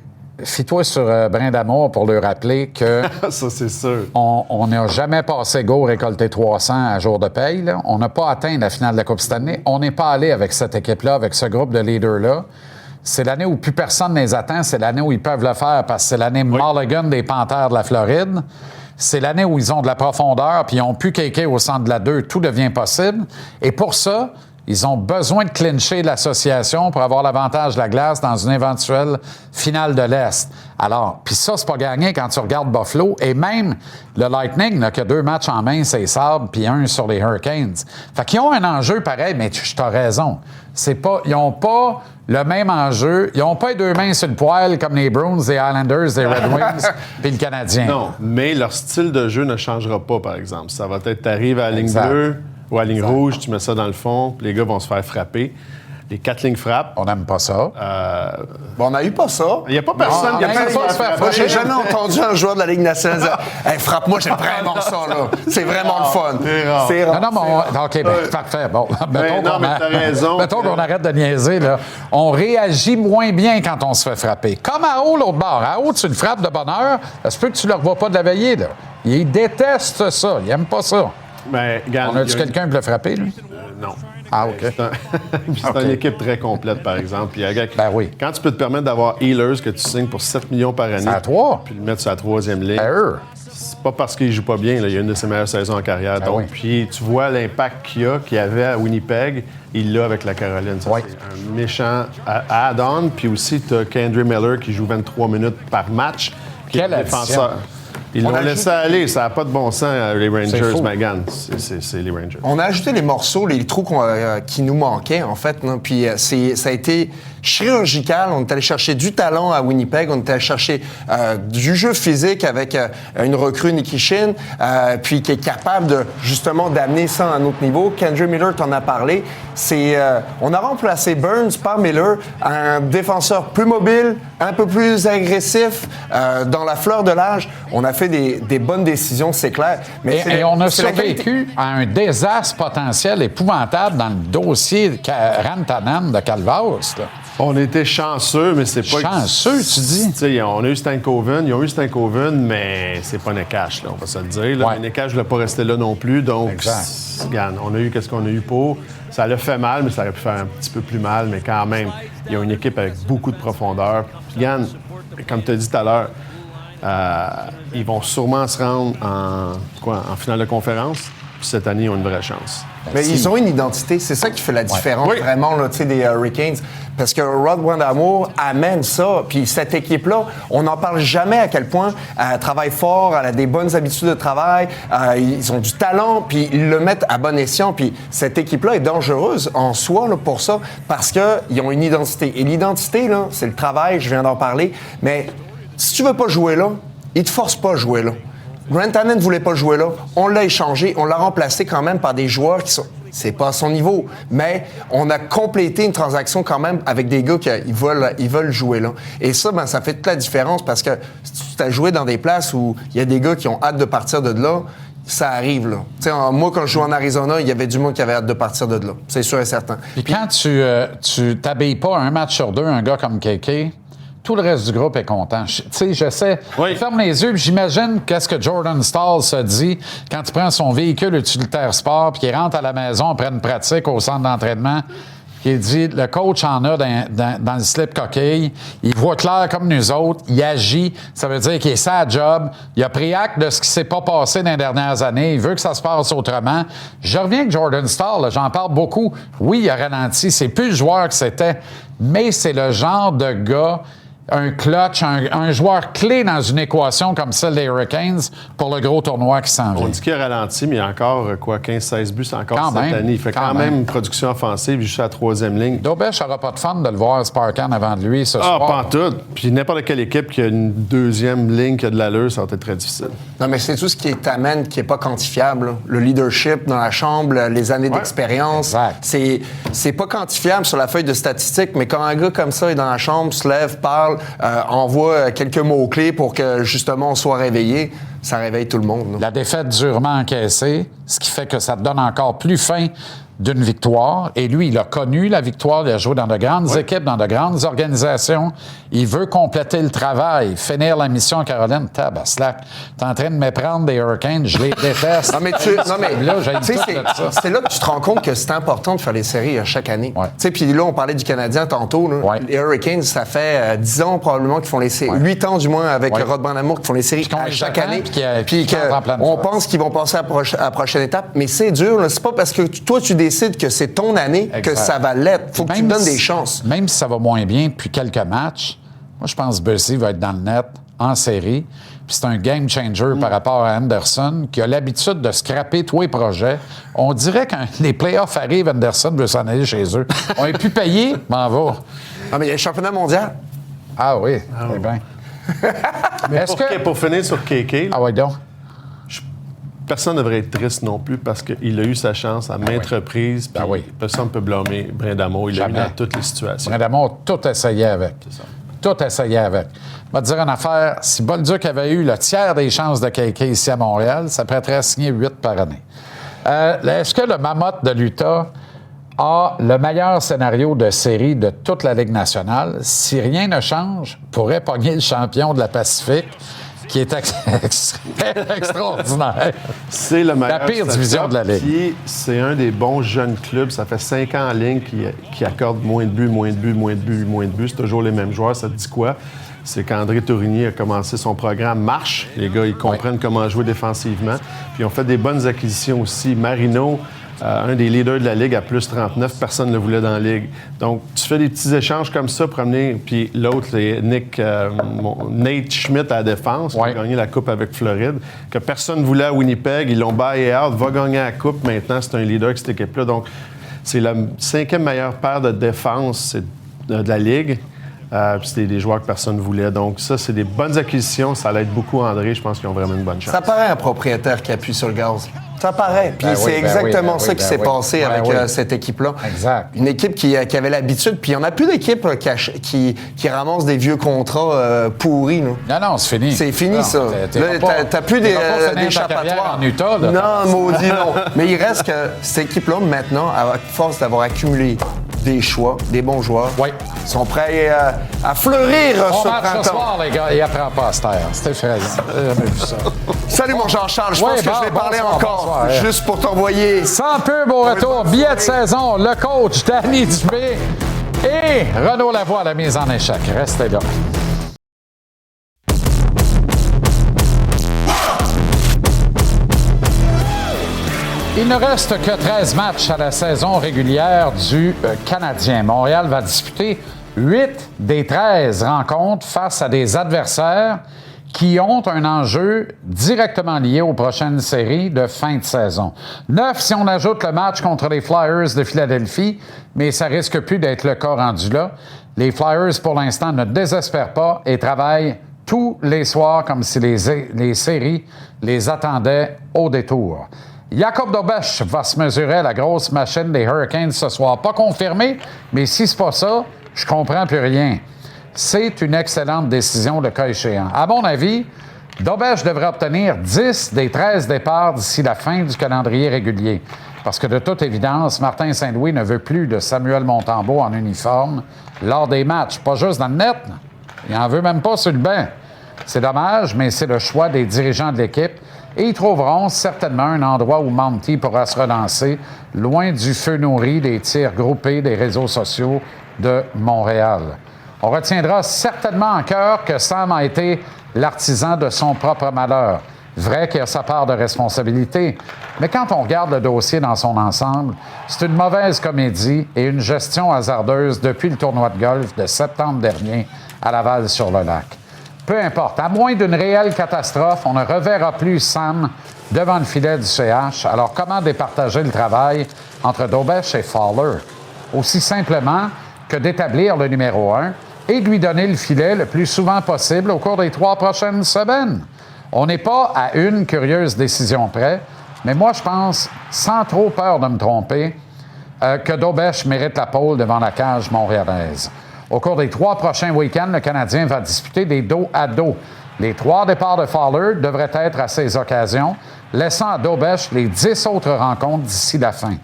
fie-toi sur Brin d'Amour pour lui rappeler que... Ça, c'est sûr. On n'a jamais passé go récolter 300 à jour de paye. Là. On n'a pas atteint la finale de la Coupe cette année. On n'est pas allé avec cette équipe-là, avec ce groupe de leaders-là. C'est l'année où plus personne ne les attend. C'est l'année où ils peuvent le faire parce que c'est l'année Mulligan des Panthères de la Floride. C'est l'année où ils ont de la profondeur puis ils ont pu kéker au centre de la 2. Tout devient possible. Et pour ça, ils ont besoin de clincher l'association pour avoir l'avantage de la glace dans une éventuelle finale de l'Est. Alors, puis ça, c'est pas gagné quand tu regardes Buffalo. Et même le Lightning n'a que 2 matchs en main, c'est les Sabres, puis 1 sur les Hurricanes. Fait qu'ils ont un enjeu pareil, mais tu as raison. Ils n'ont pas le même enjeu. Ils n'ont pas les 2 mains sur le poil comme les Bruins, les Islanders, les Red Wings, puis le Canadien. Non, mais leur style de jeu ne changera pas, par exemple. Ça va être, t'arrives à la ligne bleue ou à la ligne rouge, tu mets ça dans le fond, puis les gars vont se faire frapper. Les 4 lignes frappes. On n'aime pas ça. Bon, on n'a eu pas ça. Il n'y a pas personne qui a pas se faire Moi, j'ai frapper. jamais entendu un joueur de la Ligue nationale dire hey, frappe-moi, j'aime vraiment ça, là. C'est vraiment le fun. C'est rare. Non, mais OK, parfait. Bon, non, mais t'as raison. Mettons qu'on arrête de niaiser, là. On réagit moins bien quand on se fait frapper. Comme à haut, l'autre bord. À haut, tu le frappes de bonne heure. Ça se peut que tu ne le revois pas de la veillée, là. Il déteste ça. Il n'aime pas ça. Ben, regarde, On a-tu quelqu'un qui l'a frappé, lui? Non. Ah, OK. C'est une équipe très complète, par exemple. Puis, regarde, Ben oui. quand tu peux te permettre d'avoir Ehlers que tu signes pour 7 millions par année, C'est à 3. puis le mettre sur la 3e ligne, c'est pas parce qu'il joue pas bien. Là. Il a une de ses meilleures saisons en carrière. Ben Donc, oui. puis tu vois l'impact qu'il avait à Winnipeg, il l'a avec la Caroline. Ça, Oui. c'est un méchant add-on. Puis aussi, tu as K'Andre Miller qui joue 23 minutes par match. Qui est Quelle le défenseur. Ils l'ont laissé aller. Ça n'a pas de bon sens, les Rangers, Megan. C'est les Rangers. On a ajouté les morceaux, les trous qui nous manquaient, en fait. Là. Puis ça a été chirurgical. On est allé chercher du talent à Winnipeg. On est allé chercher du jeu physique avec une recrue, Nikki Shin, puis qui est capable de, justement, d'amener ça à un autre niveau. K'Andre Miller, t'en as parlé. On a remplacé Burns par Miller, un défenseur plus mobile, un peu plus agressif, dans la fleur de l'âge. On a fait des bonnes décisions, c'est clair. Mais Et on a c'est la qualité. survécu à un désastre potentiel épouvantable dans le dossier Rantanen de Calvas. Là. On était chanceux, mais c'est pas... Chanceux, tu dis? T'sais, on a eu Stankoven, ils ont eu Stankoven, mais c'est pas Nekash, là, on va se le dire. Là. Ouais. Mais Nekash ne l'a pas resté là non plus, donc regarde, on a eu qu'est-ce qu'on a eu pour. Ça l'a fait mal, mais ça aurait pu faire un petit peu plus mal, mais quand même, il y a une équipe avec beaucoup de profondeur. Puis, regarde, comme tu as dit tout à l'heure, ils vont sûrement se rendre en finale de conférence. Puis cette année, ils ont une vraie chance. Mais ils ont une identité, c'est ça qui fait la différence vraiment là, des Hurricanes. Parce que Rod Brind'Amour amène ça. Puis cette équipe-là, on n'en parle jamais à quel point elle travaille fort, elle a des bonnes habitudes de travail, ils ont du talent, puis ils le mettent à bon escient. Puis cette équipe-là est dangereuse en soi là, pour ça, parce qu'ils ont une identité. Et l'identité, là, c'est le travail, je viens d'en parler. Mais si tu veux pas jouer là, ils te forcent pas à jouer là. Rantanen ne voulait pas jouer là. On l'a échangé. On l'a remplacé quand même par des joueurs qui sont... C'est pas à son niveau. Mais on a complété une transaction quand même avec des gars qui veulent jouer là. Et ça, ça fait toute la différence parce que si tu as joué dans des places où il y a des gars qui ont hâte de partir de là, ça arrive, là. Tu sais, moi, quand je jouais en Arizona, il y avait du monde qui avait hâte de partir de là. C'est sûr et certain. Puis quand tu t'habilles pas un match sur deux, un gars comme KK, tout le reste du groupe est content. Tu sais, j'essaie. Je ferme les yeux, puis j'imagine qu'est-ce que Jordan Staal se dit quand il prend son véhicule utilitaire sport, puis qu'il rentre à la maison après une pratique au centre d'entraînement. Il dit, le coach en a dans le slip coquille. Il voit clair comme nous autres. Il agit. Ça veut dire qu'il est sa job. Il a pris acte de ce qui s'est pas passé dans les dernières années. Il veut que ça se passe autrement. Je reviens avec Jordan Staal. J'en parle beaucoup. Oui, il a ralenti. C'est plus le joueur que c'était. Mais c'est le genre de gars... un clutch, un joueur clé dans une équation comme celle des Hurricanes pour le gros tournoi qui s'en vient. On dit qu'il a ralenti, mais il y a encore 15-16 buts, c'est encore cette année. Il fait quand même une production offensive juste à la 3e ligne. Dobesch n'aura pas de fun de le voir Sparkan avant de lui ce soir. Ah, pas en tout. Puis n'importe quelle équipe qui a une 2e ligne qui a de l'allure, ça va être très difficile. Non, mais c'est tout ce qui t'amène qui n'est pas quantifiable. Là. Le leadership dans la chambre, les années d'expérience. C'est pas quantifiable sur la feuille de statistiques, mais quand un gars comme ça est dans la chambre, se lève, parle, envoie quelques mots-clés pour que, justement, on soit réveillé, ça réveille tout le monde. Là. La défaite durement encaissée, ce qui fait que ça te donne encore plus faim d'une victoire. Et lui, il a connu la victoire. Il a joué dans de grandes équipes, dans de grandes organisations. Il veut compléter le travail, finir la mission Caroline. Tabaslac, t'es en train de méprendre des Hurricanes. Je les déteste. Non, mais c'est là que tu te rends compte que c'est important de faire les séries chaque année. Tu sais, puis là, on parlait du Canadien tantôt. Là. Les Hurricanes, ça fait 10 ans probablement qu'ils font les séries. 8 ans du moins avec Rod Brind'Amour qui font les séries chaque année. Puis on pense qu'ils vont passer à la prochaine étape. Mais c'est dur. Là. C'est pas parce que toi, tu décides que c'est ton année que ça va l'être. Faut que tu te donnes des chances. Même si ça va moins bien depuis quelques matchs, moi, je pense que Bussy va être dans le net en série. Puis c'est un game changer par rapport à Anderson, qui a l'habitude de scraper tous les projets. On dirait quand les playoffs arrivent, Anderson veut s'en aller chez eux. On est plus payé, m'en va. Non, mais il y a le championnat mondial. Ah oui, c'est bien. Mais pour finir sur KK... Ah oui, donc. personne ne devrait être triste non plus parce qu'il a eu sa chance à maintes reprises. Puis personne ne peut blâmer Brindamour. Il l'a eu dans toutes les situations. Brindamour, tout essayé avec. Tout essayé avec. Je vais te dire une affaire. Si Bolduc avait eu le tiers des chances de quelqu'un ici à Montréal, ça prêterait à signer 8 par année. Est-ce que le Mammoth de l'Utah a le meilleur scénario de série de toute la Ligue nationale? Si rien ne change, pourrait pogner le champion de la Pacifique, qui est extraordinaire. C'est le meilleur. La pire division de la Ligue. Puis, c'est un des bons jeunes clubs. Ça fait 5 ans en ligne qui accorde moins de buts. C'est toujours les mêmes joueurs. Ça te dit quoi? C'est qu'André Tourigny a commencé son programme Marche. Les gars, ils comprennent comment jouer défensivement. Puis, ils ont fait des bonnes acquisitions aussi. Marino, un des leaders de la Ligue, à plus 39. Personne ne le voulait dans la Ligue. Donc, tu fais des petits échanges comme ça pour amener... Puis l'autre, c'est Nate Schmidt à la défense, qui a gagné la Coupe avec Floride, que personne ne voulait à Winnipeg. Ils l'ont buy out, va gagner la Coupe. Maintenant, c'est un leader de cette équipe-là. Donc, c'est la 5e meilleure paire de défense de la Ligue. Puis c'était des joueurs que personne ne voulait. Donc ça, c'est des bonnes acquisitions. Ça l'aide beaucoup André. Je pense qu'ils ont vraiment une bonne chance. Ça paraît un propriétaire qui appuie sur le gaz. Ça paraît. Puis c'est exactement ça qui s'est passé avec cette équipe-là. Exact. Une équipe qui avait l'habitude. Puis on n'a plus d'équipe qui ramasse des vieux contrats pourris. Là. Non, c'est fini. C'est fini, non, ça. T'as plus d'échappatoire. En Utah, là. Non, maudit non. Mais il reste que cette équipe-là, maintenant, à force d'avoir accumulé des choix, des bons joueurs, sont prêts à fleurir ce printemps. Ce soir, les gars, il apprend pas à se taire. C'était effrayant. J'ai jamais vu ça. Salut, mon Jean-Charles. Je pense que je vais parler encore, juste pour t'envoyer. Sans pub au retour, billet de saison, le coach Danny Dubé et Renaud Lavoie à la mise en échec. Restez là. Il ne reste que 13 matchs à la saison régulière du Canadien. Montréal va disputer 8 des 13 rencontres face à des adversaires qui ont un enjeu directement lié aux prochaines séries de fin de saison. 9 si on ajoute le match contre les Flyers de Philadelphie, mais ça risque plus d'être le cas rendu là. Les Flyers, pour l'instant, ne désespèrent pas et travaillent tous les soirs comme si les séries les attendaient au détour. Jacob Dobeš va se mesurer à la grosse machine des Hurricanes ce soir. Pas confirmé, mais si c'est pas ça, je comprends plus rien. C'est une excellente décision le cas échéant. À mon avis, Dobeš devrait obtenir 10 des 13 départs d'ici la fin du calendrier régulier. Parce que de toute évidence, Martin Saint-Louis ne veut plus de Samuel Montembeault en uniforme lors des matchs. Pas juste dans le net, il n'en veut même pas sur le banc. C'est dommage, mais c'est le choix des dirigeants de l'équipe. Et ils trouveront certainement un endroit où Monty pourra se relancer, loin du feu nourri des tirs groupés des réseaux sociaux de Montréal. On retiendra certainement en cœur que Sam a été l'artisan de son propre malheur. Vrai qu'il a sa part de responsabilité, mais quand on regarde le dossier dans son ensemble, c'est une mauvaise comédie et une gestion hasardeuse depuis le tournoi de golf de septembre dernier à Laval-sur-le-Lac. Peu importe, à moins d'une réelle catastrophe, on ne reverra plus Sam devant le filet du CH. Alors comment départager le travail entre Dobeš et Fowler? Aussi simplement que d'établir le numéro 1 et de lui donner le filet le plus souvent possible au cours des 3 prochaines semaines. On n'est pas à une curieuse décision près, mais moi je pense, sans trop peur de me tromper, que Dobeš mérite la pole devant la cage montréalaise. Au cours des 3 prochains week-ends, le Canadien va disputer des dos à dos. Les 3 départs de Fowler devraient être à ces occasions, laissant à Dobeš les 10 autres rencontres d'ici la fin.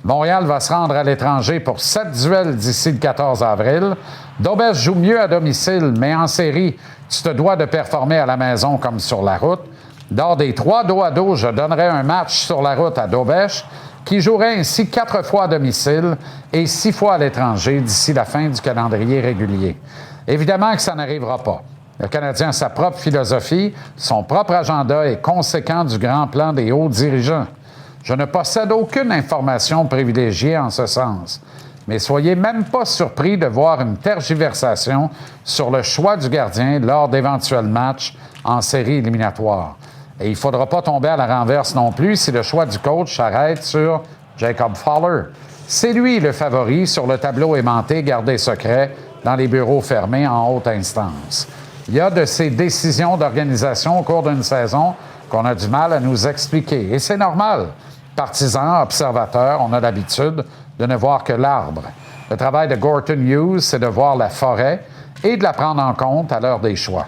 Montréal va se rendre à l'étranger pour 7 duels d'ici le 14 avril. Dobeš joue mieux à domicile, mais en série, tu te dois de performer à la maison comme sur la route. Lors des 3 dos à dos, je donnerai un match sur la route à Dobeš, qui jouerait ainsi 4 fois à domicile et 6 fois à l'étranger d'ici la fin du calendrier régulier. Évidemment que ça n'arrivera pas. Le Canadien a sa propre philosophie, son propre agenda est conséquent du grand plan des hauts dirigeants. Je ne possède aucune information privilégiée en ce sens. Mais soyez même pas surpris de voir une tergiversation sur le choix du gardien lors d'éventuels matchs en série éliminatoire. Et il ne faudra pas tomber à la renverse non plus si le choix du coach s'arrête sur Jacob Fowler. C'est lui le favori sur le tableau aimanté gardé secret dans les bureaux fermés en haute instance. Il y a de ces décisions d'organisation au cours d'une saison qu'on a du mal à nous expliquer. Et c'est normal. Partisans, observateurs, on a l'habitude de ne voir que l'arbre. Le travail de Gorton Hughes, c'est de voir la forêt et de la prendre en compte à l'heure des choix.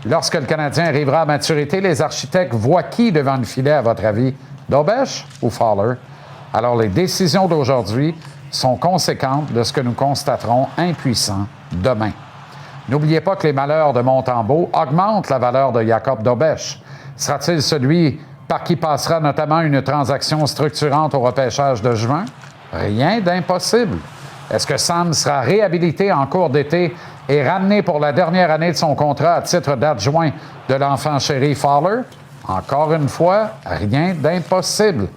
Lorsque le Canadien arrivera à maturité, les architectes voient qui devant le filet, à votre avis? Dobeš ou Fowler? Alors, les décisions d'aujourd'hui sont conséquentes de ce que nous constaterons impuissants demain. N'oubliez pas que les malheurs de Montembeault augmentent la valeur de Jakub Dobeš. Sera-t-il celui par qui passera notamment une transaction structurante au repêchage de juin? Rien d'impossible. Est-ce que Sam sera réhabilité en cours d'été et ramené pour la dernière année de son contrat à titre d'adjoint de l'enfant chéri Fowler? Encore une fois, rien d'impossible.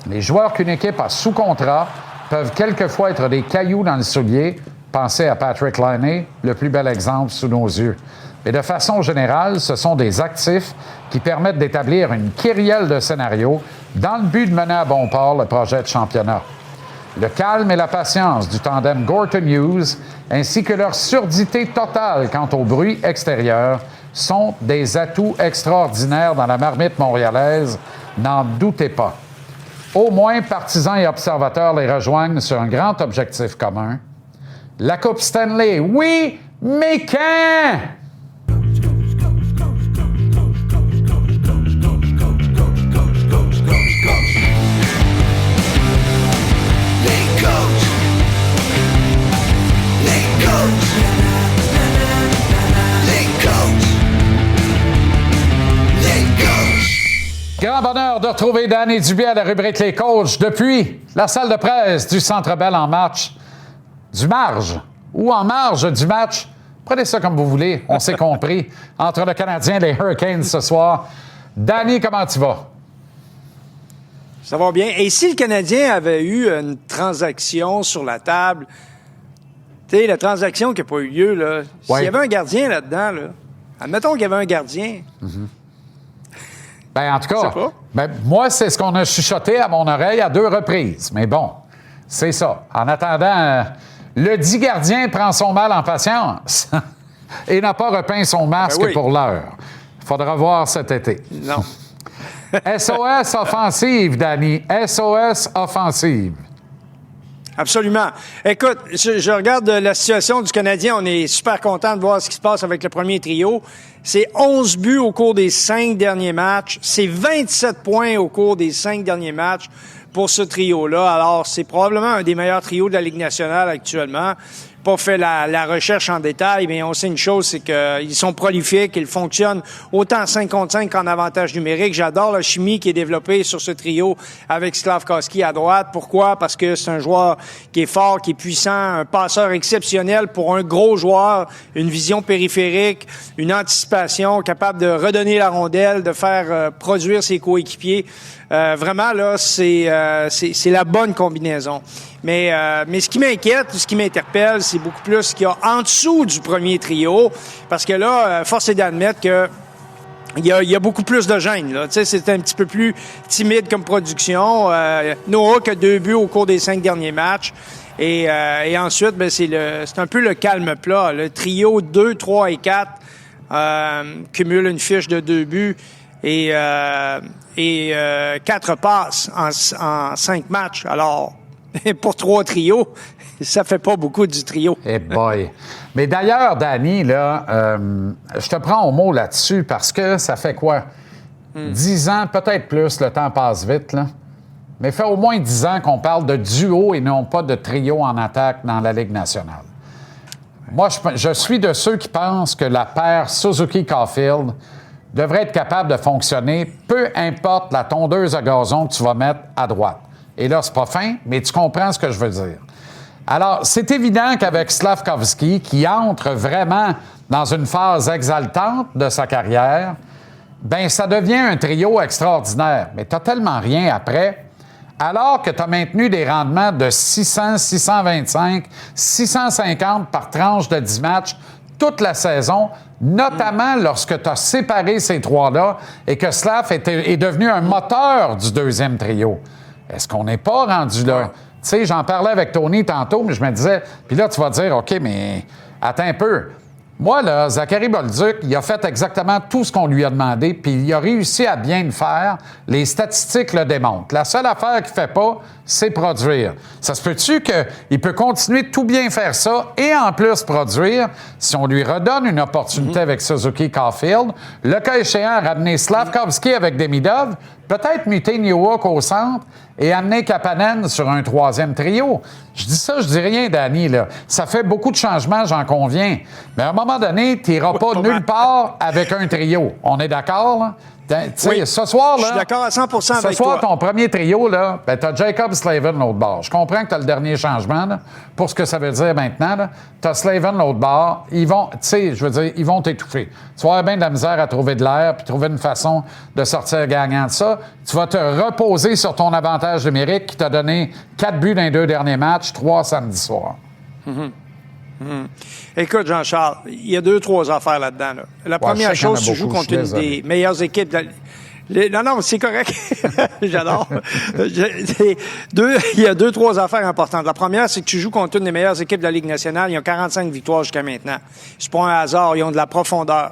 Les joueurs qu'une équipe a sous contrat peuvent quelquefois être des cailloux dans le soulier. Pensez à Patrick Laine, le plus bel exemple sous nos yeux. Mais de façon générale, ce sont des actifs qui permettent d'établir une kyrielle de scénarios dans le but de mener à bon port le projet de championnat. Le calme et la patience du tandem Gorton Hughes, ainsi que leur surdité totale quant au bruit extérieur, sont des atouts extraordinaires dans la marmite montréalaise, n'en doutez pas. Au moins, partisans et observateurs les rejoignent sur un grand objectif commun. La Coupe Stanley, oui, mais quand? Grand bonheur de retrouver Danny Dubé à la rubrique Les Coachs depuis la salle de presse du Centre Bell en match du marge ou en marge du match. Prenez ça comme vous voulez, on s'est compris. Entre le Canadien et les Hurricanes ce soir. Danny, comment tu vas? Ça va bien. Et si le Canadien avait eu une transaction sur la table, tu sais, la transaction qui n'a pas eu lieu, là, s'il y avait un gardien là-dedans, là, admettons qu'il y avait un gardien. Ben, en tout cas, moi, c'est ce qu'on a chuchoté à mon oreille à 2 reprises. Mais bon, c'est ça. En attendant, le dit gardien prend son mal en patience et n'a pas repeint son masque pour l'heure. Il faudra voir cet été. Non. SOS offensive, Danny. SOS offensive. Absolument. Écoute, je regarde la situation du Canadien. On est super content de voir ce qui se passe avec le premier trio. C'est 11 buts au cours des 5 derniers matchs. C'est 27 points au cours des 5 derniers matchs pour ce trio-là. Alors, c'est probablement un des meilleurs trios de la Ligue nationale actuellement. Pas fait la recherche en détail, mais on sait une chose, c'est qu'ils sont prolifiques, ils fonctionnent autant en 5 contre 5 qu'en avantage numérique. J'adore la chimie qui est développée sur ce trio avec Slafkovský à droite. Pourquoi? Parce que c'est un joueur qui est fort, qui est puissant, un passeur exceptionnel pour un gros joueur, une vision périphérique, une anticipation, capable de redonner la rondelle, de faire produire ses coéquipiers. Vraiment, là, c'est la bonne combinaison. Mais ce qui m'inquiète, ce qui m'interpelle, c'est beaucoup plus ce qu'il y a en dessous du premier trio. Parce que là, force est d'admettre que il y a beaucoup plus de gêne, là. Tu sais, c'est un petit peu plus timide comme production. Noah qui a 2 buts au cours des 5 derniers matchs. Et ensuite, ben, c'est un peu le calme plat. Le trio 2, 3 et 4 cumule une fiche de 2 buts et 4 passes en 5 matchs. Alors, pour 3 trios, ça fait pas beaucoup du trio. Eh boy! Mais d'ailleurs, Danny, là, je te prends au mot là-dessus parce que ça fait quoi? 10 ans, peut-être plus, le temps passe vite, là. Mais fait au moins 10 ans qu'on parle de duo et non pas de trio en attaque dans la Ligue nationale. Moi, je suis de ceux qui pensent que la paire Suzuki-Caulfield devrait être capable de fonctionner, peu importe la tondeuse à gazon que tu vas mettre à droite. Et là, c'est pas fin, mais tu comprends ce que je veux dire. Alors, c'est évident qu'avec Slafkovský, qui entre vraiment dans une phase exaltante de sa carrière, ben ça devient un trio extraordinaire. Mais tu n'as tellement rien après. Alors que tu as maintenu des rendements de 600, 625, 650 par tranche de 10 matchs toute la saison, notamment lorsque tu as séparé ces 3-là et que Slav est devenu un moteur du deuxième trio. Est-ce qu'on n'est pas rendu là? Tu sais, j'en parlais avec Tony tantôt, mais je me disais, puis là, tu vas dire, OK, mais attends un peu. Moi, là, Zachary Bolduc, il a fait exactement tout ce qu'on lui a demandé, puis il a réussi à bien le faire. Les statistiques le démontrent. La seule affaire qu'il ne fait pas, c'est produire. Ça se peut-tu qu'il peut continuer de tout bien faire ça et en plus produire si on lui redonne une opportunité avec Suzuki Caulfield, le cas échéant, ramener Slavkovski avec Demidov, peut-être muter Newhook au centre et amener Kapanen sur un troisième trio. Je dis ça, je dis rien, Danny, là. Ça fait beaucoup de changements, j'en conviens. Mais à un moment donné, tu n'iras pas nulle part avec un trio. On est d'accord, là? Oui. Ce soir, là, je suis d'accord à 100 avec toi. Ce soir, ton premier trio, là, ben, tu as Jacob Slavin l'autre bord. Je comprends que tu as le dernier changement, là, pour ce que ça veut dire maintenant. Tu as Slavin l'autre bord. Ils vont, ils vont t'étouffer. Tu vas avoir bien de la misère à trouver de l'air puis trouver une façon de sortir gagnant de ça. Tu vas te reposer sur ton avantage numérique qui t'a donné 4 buts dans les 2 derniers matchs, 3 samedi soir. Écoute, Jean-Charles, il y a 2-3 affaires là-dedans. Là. La première chose, tu joues contre une des meilleures équipes de Non, c'est correct. J'adore. Il y a 2-3 affaires importantes. La première, c'est que tu joues contre une des meilleures équipes de la Ligue nationale. Ils ont 45 victoires jusqu'à maintenant. C'est pas un hasard. Ils ont de la profondeur.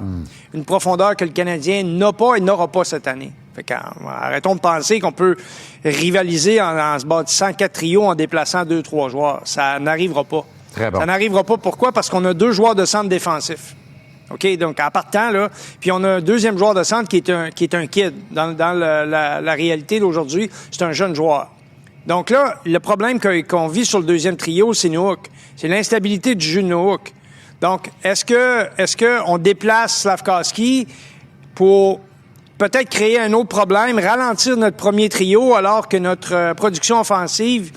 Une profondeur que le Canadien n'a pas et n'aura pas cette année. Fait arrêtons de penser qu'on peut rivaliser en se bâtissant 4 trios en déplaçant 2-3 joueurs. Ça n'arrivera pas. Bon. Ça n'arrivera pas. Pourquoi? Parce qu'on a 2 joueurs de centre défensif. OK? Donc, en partant, là, puis on a un deuxième joueur de centre qui est un kid. Dans la réalité d'aujourd'hui, c'est un jeune joueur. Donc là, le problème qu'on vit sur le deuxième trio, c'est Newhook. C'est l'instabilité du jeu de Newhook. Donc, est-ce que on déplace Slavkovski pour peut-être créer un autre problème, ralentir notre premier trio alors que notre production offensive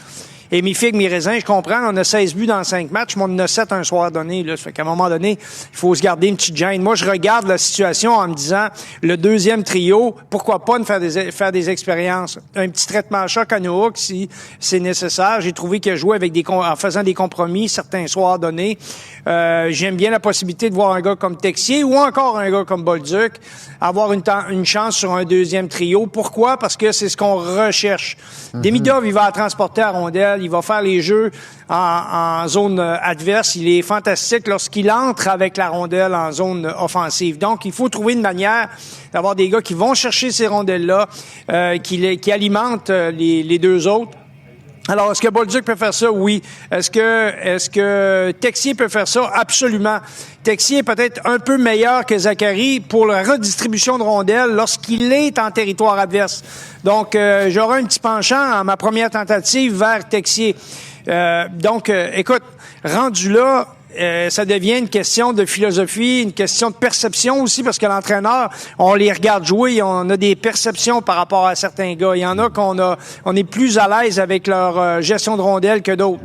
et mi-figue, mi-raisin, je comprends, on a 16 buts dans 5 matchs, mais on en a 7 un soir donné. Là. Ça fait qu'à un moment donné, il faut se garder une petite gêne. Moi, je regarde la situation en me disant, le deuxième trio, pourquoi pas faire des expériences? Un petit traitement à choc à Newhook, si c'est nécessaire. J'ai trouvé qu'il a joué en faisant des compromis certains soirs donnés. J'aime bien la possibilité de voir un gars comme Texier ou encore un gars comme Bolduc avoir une chance sur un deuxième trio. Pourquoi? Parce que c'est ce qu'on recherche. Demidov, il va la transporter à rondelle. Il va faire les jeux en zone adverse. Il est fantastique lorsqu'il entre avec la rondelle en zone offensive. Donc, il faut trouver une manière d'avoir des gars qui vont chercher ces rondelles-là, qui alimentent les deux autres. Alors, est-ce que Bolduc peut faire ça? Oui. Est-ce que Texier peut faire ça? Absolument. Texier est peut-être un peu meilleur que Zachary pour la redistribution de rondelles lorsqu'il est en territoire adverse. Donc, j'aurai un petit penchant en ma première tentative vers Texier. Écoute, rendu là, ça devient une question de philosophie, une question de perception aussi, parce que l'entraîneur, on les regarde jouer, on a des perceptions par rapport à certains gars. Il y en a on est plus à l'aise avec leur gestion de rondelles que d'autres.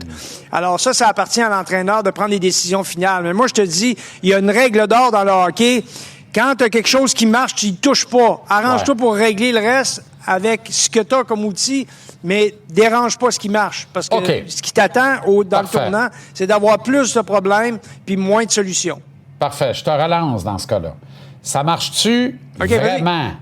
Alors ça appartient à l'entraîneur de prendre des décisions finales. Mais moi, je te dis, il y a une règle d'or dans le hockey. Quand tu as quelque chose qui marche, tu y touches pas. Arrange-toi pour régler le reste avec ce que tu as comme outil, mais dérange pas ce qui marche. Parce que ce qui t'attend dans le tournant, c'est d'avoir plus de problèmes puis moins de solutions. Parfait. Je te relance dans ce cas-là. Ça marche-tu vraiment?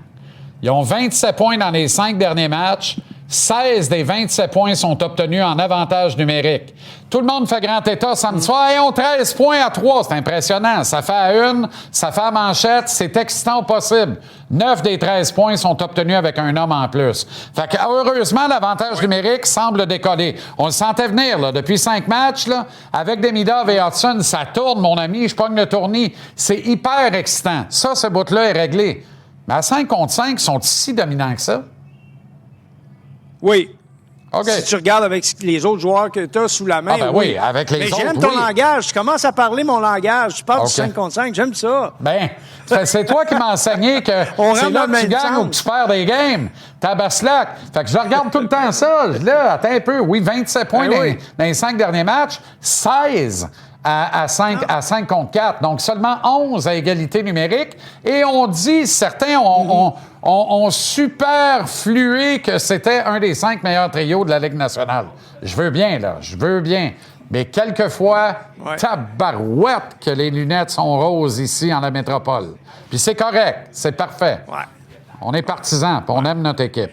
Ils ont 27 points dans les 5 derniers matchs. 16 des 27 points sont obtenus en avantage numérique. Tout le monde fait grand état samedi soir. Ils ont 13 points à 3. C'est impressionnant. Ça fait à 1, ça fait à manchette. C'est excitant au possible. 9 des 13 points sont obtenus avec un homme en plus. Fait que, heureusement, l'avantage numérique semble décoller. On le sentait venir, là, depuis 5 matchs, là, avec Demidov et Hudson. Ça tourne, mon ami. Je pogne le tournis. C'est hyper excitant. Ça, ce bout-là est réglé. Mais à 5 contre 5, ils sont si dominants que ça? Oui. Si tu regardes avec les autres joueurs que tu as sous la main. Oui, avec les autres. Mais j'aime ton langage. Tu commences à parler mon langage. Tu parles du 5 contre 5. J'aime ça. Bien, c'est toi qui m'as enseigné que c'est là que tu gagnes ou que tu perds des games. Tabaslac. Fait que je regarde tout le temps ça. Là, attends un peu. Oui, 27 points dans les 5 derniers matchs. 16 à 5 contre 4. Donc, seulement 11 à égalité numérique. Et on dit, certains ont superflué que c'était un des 5 meilleurs trios de la Ligue nationale. Je veux bien, là. Je veux bien. Mais quelquefois, tabarouette que les lunettes sont roses ici en la métropole. Puis c'est correct. C'est parfait. Ouais. On est partisans, puis on aime notre équipe.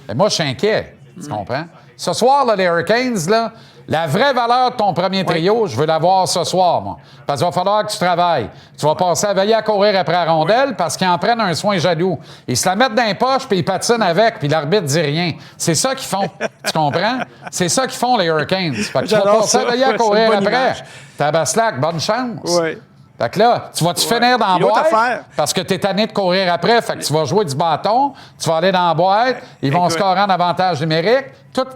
Mais moi, je suis inquiet. Tu comprends? Ce soir, là, les Hurricanes, là, La vraie valeur de ton premier trio, je veux l'avoir ce soir, moi. Parce qu'il va falloir que tu travailles. Tu vas passer à veiller à courir après la rondelle parce qu'ils en prennent un soin jaloux. Ils se la mettent dans les poches puis ils patinent avec puis l'arbitre dit rien. C'est ça qu'ils font. Tu comprends? C'est ça qu'ils font, les Hurricanes. Fait que tu vas passer à veiller à courir après. Tabaslac, bonne chance. Oui. Fait que là, tu vas-tu finir dans la boîte parce que t'es tanné de courir après, fait que tu vas jouer du bâton, tu vas aller dans la boîte, ils vont scorer en avantage numérique.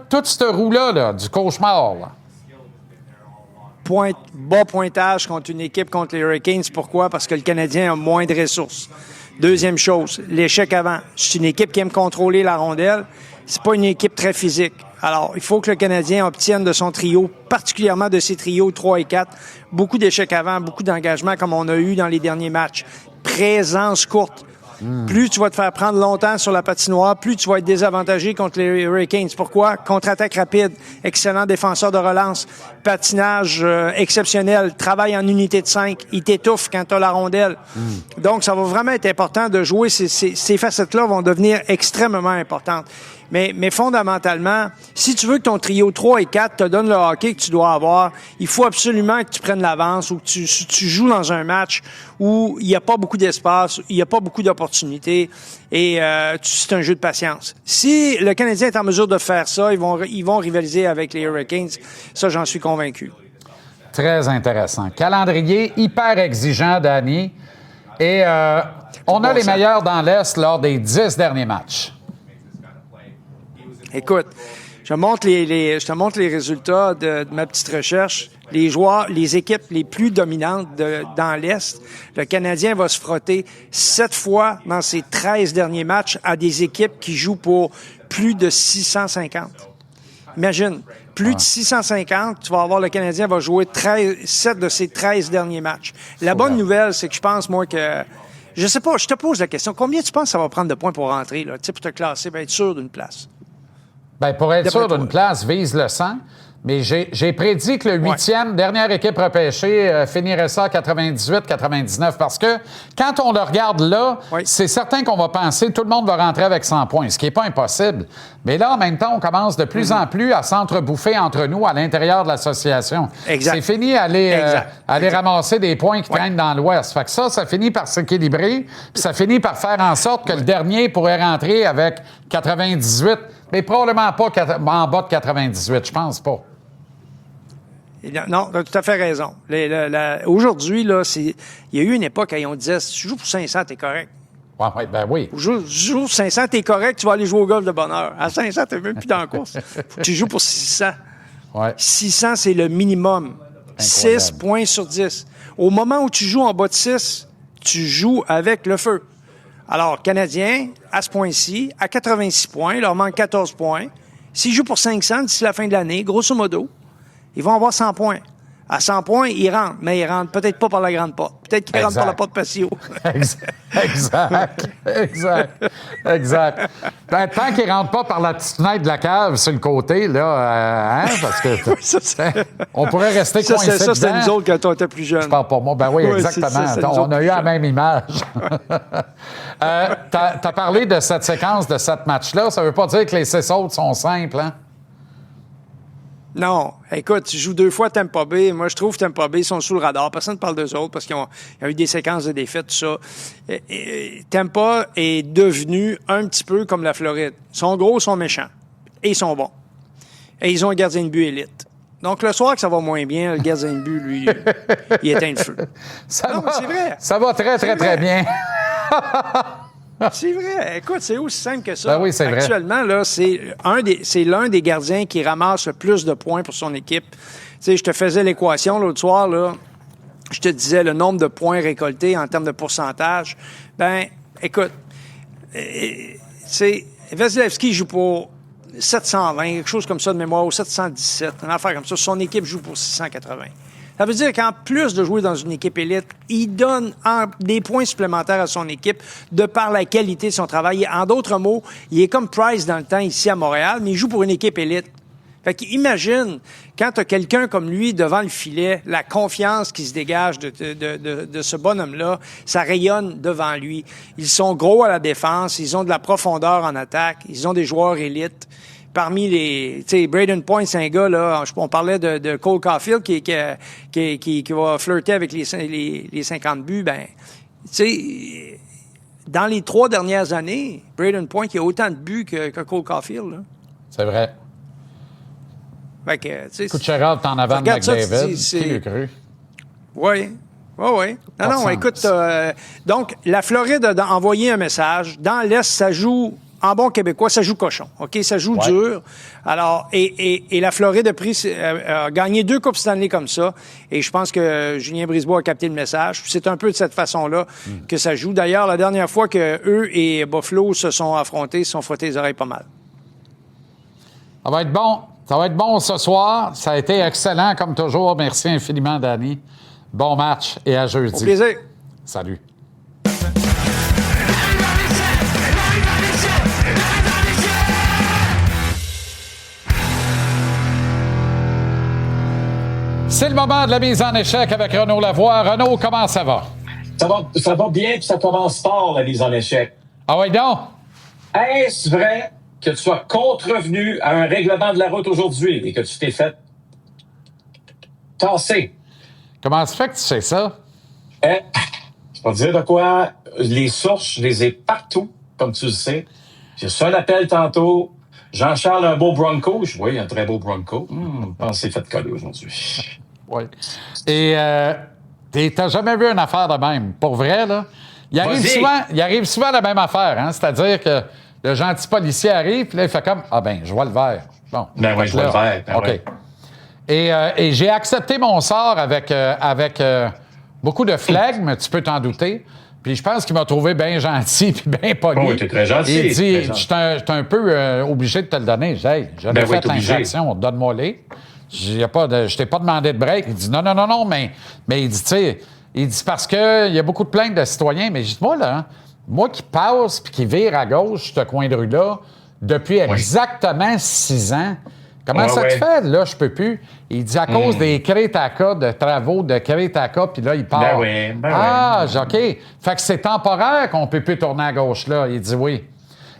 Toute cette roue-là, là, du cauchemar, là. Bas pointage contre une équipe contre les Hurricanes. Pourquoi? Parce que le Canadien a moins de ressources. Deuxième chose, l'échec avant. C'est une équipe qui aime contrôler la rondelle. C'est pas une équipe très physique. Alors, il faut que le Canadien obtienne de son trio, particulièrement de ses trios 3 et 4, beaucoup d'échecs avant, beaucoup d'engagement comme on a eu dans les derniers matchs. Présence courte. Plus tu vas te faire prendre longtemps sur la patinoire, plus tu vas être désavantagé contre les Hurricanes. Pourquoi? Contre-attaque rapide, excellent défenseur de relance, patinage exceptionnel, travail en unité de 5, il t'étouffe quand tu as la rondelle. Donc, ça va vraiment être important de jouer. Ces facettes-là vont devenir extrêmement importantes. Mais fondamentalement, si tu veux que ton trio 3 et 4 te donne le hockey que tu dois avoir, il faut absolument que tu prennes l'avance ou que tu joues dans un match où il n'y a pas beaucoup d'espace, il n'y a pas beaucoup d'opportunités et c'est un jeu de patience. Si le Canadien est en mesure de faire ça, ils vont rivaliser avec les Hurricanes. Ça, j'en suis convaincu. Très intéressant. Calendrier hyper exigeant, Danny. Et on a les meilleurs dans l'Est lors des 10 derniers matchs. Écoute, je te montre les résultats de ma petite recherche. Les joueurs, les équipes les plus dominantes dans l'Est, le Canadien va se frotter 7 fois dans ses 13 derniers matchs à des équipes qui jouent pour plus de 650. Imagine, plus de 650, tu vas avoir le Canadien va jouer 7 de ses 13 derniers matchs. La bonne nouvelle, c'est que je pense, moi, que... Je sais pas, je te pose la question. Combien tu penses que ça va prendre de points pour rentrer, là, pour te classer, être sûr d'une place? Bien, pour être sûr d'une place, vise le 100. Mais j'ai prédit que le 8e, dernière équipe repêchée, finirait ça à 98-99 parce que quand on le regarde là, c'est certain qu'on va penser que tout le monde va rentrer avec 100 points, ce qui n'est pas impossible. Mais là, en même temps, on commence de plus en plus à s'entrebouffer entre nous à l'intérieur de l'association. C'est fini aller ramasser des points qui traînent dans l'Ouest. Fait que ça finit par s'équilibrer, puis ça finit par faire en sorte que le dernier pourrait rentrer avec 98, mais probablement pas en bas de 98, je pense pas. Non, tu as tout à fait raison. Aujourd'hui, là, il y a eu une époque où on disait, si tu joues pour 500, t'es correct. Ben oui. Tu joues pour 500, t'es correct, tu vas aller jouer au golf de bonne heure. À 500, t'es même plus dans la course. Faut que tu joues pour 600. 600, c'est le minimum. Incroyable. 6 points sur 10. Au moment où tu joues en bas de 6, tu joues avec le feu. Alors, Canadien, à ce point-ci, à 86 points, il leur manque 14 points. S'ils jouent pour 500 d'ici la fin de l'année, grosso modo, ils vont avoir 100 points. À 100 points, ils rentrent, mais ils rentrent peut-être pas par la grande porte. Peut-être qu'ils rentrent par la porte patio. Exact. Ben, tant qu'ils rentrent pas par la petite fenêtre de la cave sur le côté, là, parce que on pourrait rester coincé dedans. Ça, c'était nous autres quand on était plus jeunes. Je parle pour moi. Ben oui, exactement. On a eu la même image. T'as parlé de cette séquence de 7 matchs-là. Ça veut pas dire que les 6 autres sont simples, hein? Non. Écoute, tu joues 2 fois Tampa Bay. Moi, je trouve que Tampa Bay sont sous le radar. Personne ne parle d'eux autres parce qu'il y a eu des séquences de défaites, tout ça. Tampa est devenu un petit peu comme la Floride. Ils sont gros, ils sont méchants. Et ils sont bons. Et ils ont un gardien de but élite. Donc, le soir que ça va moins bien, le gardien de but, lui, il éteint le feu. C'est vrai. Ça va très, très, très bien. C'est vrai. Écoute, c'est aussi simple que ça. Ben oui, c'est vrai. Actuellement, là, c'est l'un des gardiens qui ramasse le plus de points pour son équipe. Tu sais, je te faisais l'équation l'autre soir, là. Je te disais le nombre de points récoltés en termes de pourcentage. Ben, écoute, Vasilevski joue pour 720, quelque chose comme ça de mémoire, ou 717, une affaire comme ça. Son équipe joue pour 680. Ça veut dire qu'en plus de jouer dans une équipe élite, il donne des points supplémentaires à son équipe de par la qualité de son travail. En d'autres mots, il est comme Price dans le temps ici à Montréal, mais il joue pour une équipe élite. Fait qu'imagine, quand tu as quelqu'un comme lui devant le filet, la confiance qui se dégage de ce bonhomme-là, ça rayonne devant lui. Ils sont gros à la défense, ils ont de la profondeur en attaque, ils ont des joueurs élites. parmi les... Tu sais, Braden Point, c'est un gars, là, on parlait de Cole Caulfield qui va flirter avec les 50 buts. Ben, tu sais, dans les 3 dernières années, Braden Point, il a autant de buts que Cole Caulfield. Là. C'est vrai. Fait que, tu sais... Kucherov est en avant de McDavid. Qui l'a cru? Oui. Oui. Non, écoute, donc, la Floride a envoyé un message. Dans l'Est, ça joue, en bon québécois, ça joue cochon. OK? Ça joue dur. Alors, et la Floride a gagné 2 Coupes Stanley comme ça. Et je pense que Julien Brisebois a capté le message. C'est un peu de cette façon-là que ça joue. D'ailleurs, la dernière fois que eux et Buffalo se sont affrontés, ils se sont frottés les oreilles pas mal. Ça va être bon. Ça va être bon ce soir. Ça a été excellent, comme toujours. Merci infiniment, Danny. Bon match et à jeudi. Au plaisir. Salut. C'est le moment de la mise en échec avec Renaud Lavoie. Renaud, comment ça va? Ça va bien, puis ça commence fort, la mise en échec. Ah oui, donc? Est-ce vrai que tu sois contrevenu à un règlement de la route aujourd'hui et que tu t'es fait tasser? Comment ça fait que tu sais ça? Je vais te dire de quoi. Les sources, je les ai partout, comme tu le sais. J'ai reçu un appel tantôt. Jean-Charles, un beau Bronco. Oui, un très beau Bronco. Je pense que c'est fait coller aujourd'hui. Oui. Et t'as jamais vu une affaire de même. Pour vrai, là? Il arrive souvent la même affaire, hein? C'est-à-dire que le gentil policier arrive, puis là, il fait comme « Ah ben, je vois le vert. » Bon. Ben oui, je vois le vert. Ben OK. ouais. Et j'ai accepté mon sort avec beaucoup de flegme, tu peux t'en douter. Puis je pense qu'il m'a trouvé bien gentil puis bien poli. Oui, t'es très gentil. Il dit, j'étais un peu obligé de te le donner. Je dis, hey, j'avais fait l'injection, donne-moi-les. Je t'ai pas demandé de break. Il dit, non, mais il dit, tu sais, parce qu'il y a beaucoup de plaintes de citoyens, mais je dis, moi qui passe puis qui vire à gauche, ce coin de rue-là, depuis exactement 6 ans, comment ça te fait, là, je peux plus? Il dit, à cause des Crétaka, de travaux de Crétaka, puis là, il part. OK. Fait que c'est temporaire qu'on peut plus tourner à gauche, là. Il dit oui.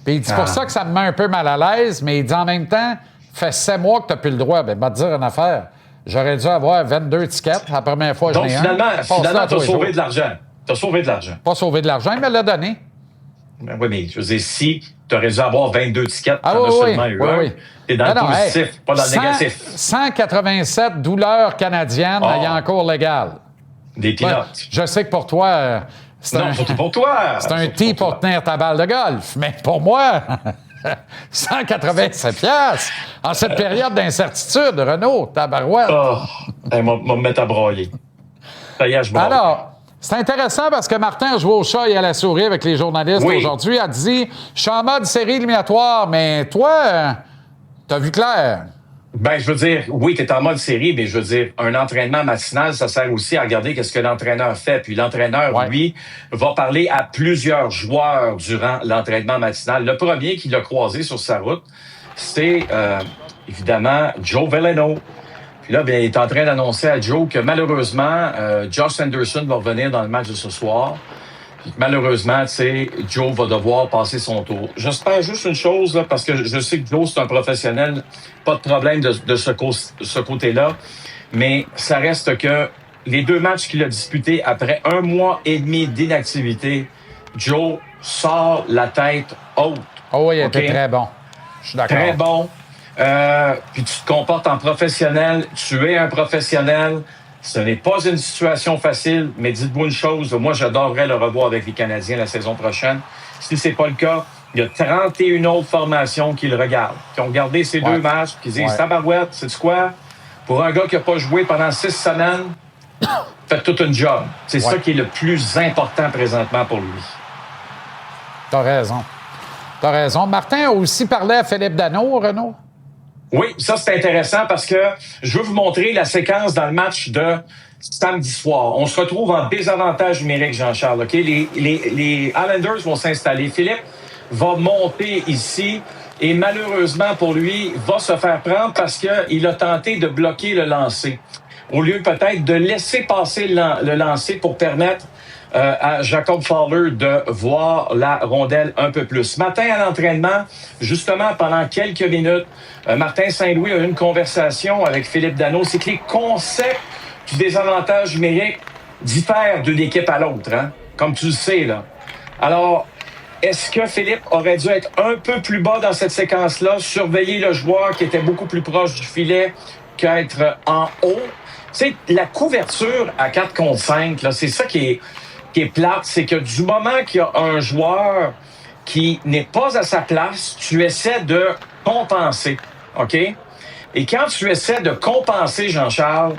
Puis il dit, pour ça que ça me met un peu mal à l'aise, mais il dit, en même temps, fait 7 mois que tu n'as plus le droit. Ben, va te dire une affaire. J'aurais dû avoir 22 tickets. La première fois, donc, j'en ai finalement, tu as sauvé de l'argent. Tu as sauvé de l'argent. Pas sauvé de l'argent, mais l'a donné. Ben oui, mais je veux dire, si tu aurais dû avoir 22 tickets, tu en as seulement eu un. T'es dans le positif, pas dans le négatif. 187 douleurs canadiennes ayant cours légal. Des pilotes. Ouais, je sais que pour toi, surtout pour toi. C'est un tee pour tenir ta balle de golf. Mais pour moi, 187 piastres en cette période d'incertitude, Renaud, tabarouette. M'a me mettre à broyer. Ça y est, je broye. Alors, c'est intéressant parce que Martin a joué au chat et à la souris avec les journalistes aujourd'hui. A dit, je suis en mode série éliminatoire, mais toi, t'as vu clair. Ben, je veux dire, oui, t'es en mode série, mais je veux dire, un entraînement matinal, ça sert aussi à regarder qu'est-ce que l'entraîneur fait. Puis l'entraîneur, lui, va parler à plusieurs joueurs durant l'entraînement matinal. Le premier qu'il a croisé sur sa route, c'est évidemment Joe Veleno. Puis là, bien, il est en train d'annoncer à Joe que malheureusement, Josh Anderson va revenir dans le match de ce soir. Puis malheureusement, tu sais, Joe va devoir passer son tour. J'espère juste une chose, là, parce que je sais que Joe, c'est un professionnel, pas de problème de ce côté-là, mais ça reste que les 2 matchs qu'il a disputés après 1 mois et demi d'inactivité, Joe sort la tête haute. Oh oui, il était très bon. Je suis d'accord. Très bon. Puis tu te comportes en professionnel, tu es un professionnel. Ce n'est pas une situation facile, mais dites-vous une chose, moi j'adorerais le revoir avec les Canadiens la saison prochaine. Si c'est pas le cas, il y a 31 autres formations qui le regardent, qui ont regardé ces 2 matchs, qui disent tabarouette, sais-tu quoi? Pour un gars qui n'a pas joué pendant 6 semaines, fait toute une job. C'est ça qui est le plus important présentement pour lui. T'as raison. Martin a aussi parlé à Philippe Danault, Renaud. Oui, ça c'est intéressant parce que je veux vous montrer la séquence dans le match de samedi soir. On se retrouve en désavantage numérique, Jean-Charles. Ok, les Islanders vont s'installer. Philippe va monter ici et malheureusement pour lui, va se faire prendre parce qu'il a tenté de bloquer le lancer. Au lieu peut-être de laisser passer le lancer pour permettre à Jacob Fowler de voir la rondelle un peu plus. Ce matin à l'entraînement, justement pendant quelques minutes, Martin Saint-Louis a eu une conversation avec Philippe Danault. C'est que les concepts du désavantage numérique diffèrent d'une équipe à l'autre, hein? Comme tu le sais, là. Alors, est-ce que Philippe aurait dû être un peu plus bas dans cette séquence-là, surveiller le joueur qui était beaucoup plus proche du filet qu'être en haut? Tu sais, la couverture à 4 contre 5, là, c'est ça qui est plate, c'est que du moment qu'il y a un joueur qui n'est pas à sa place, tu essaies de compenser, OK? Et quand tu essaies de compenser, Jean-Charles,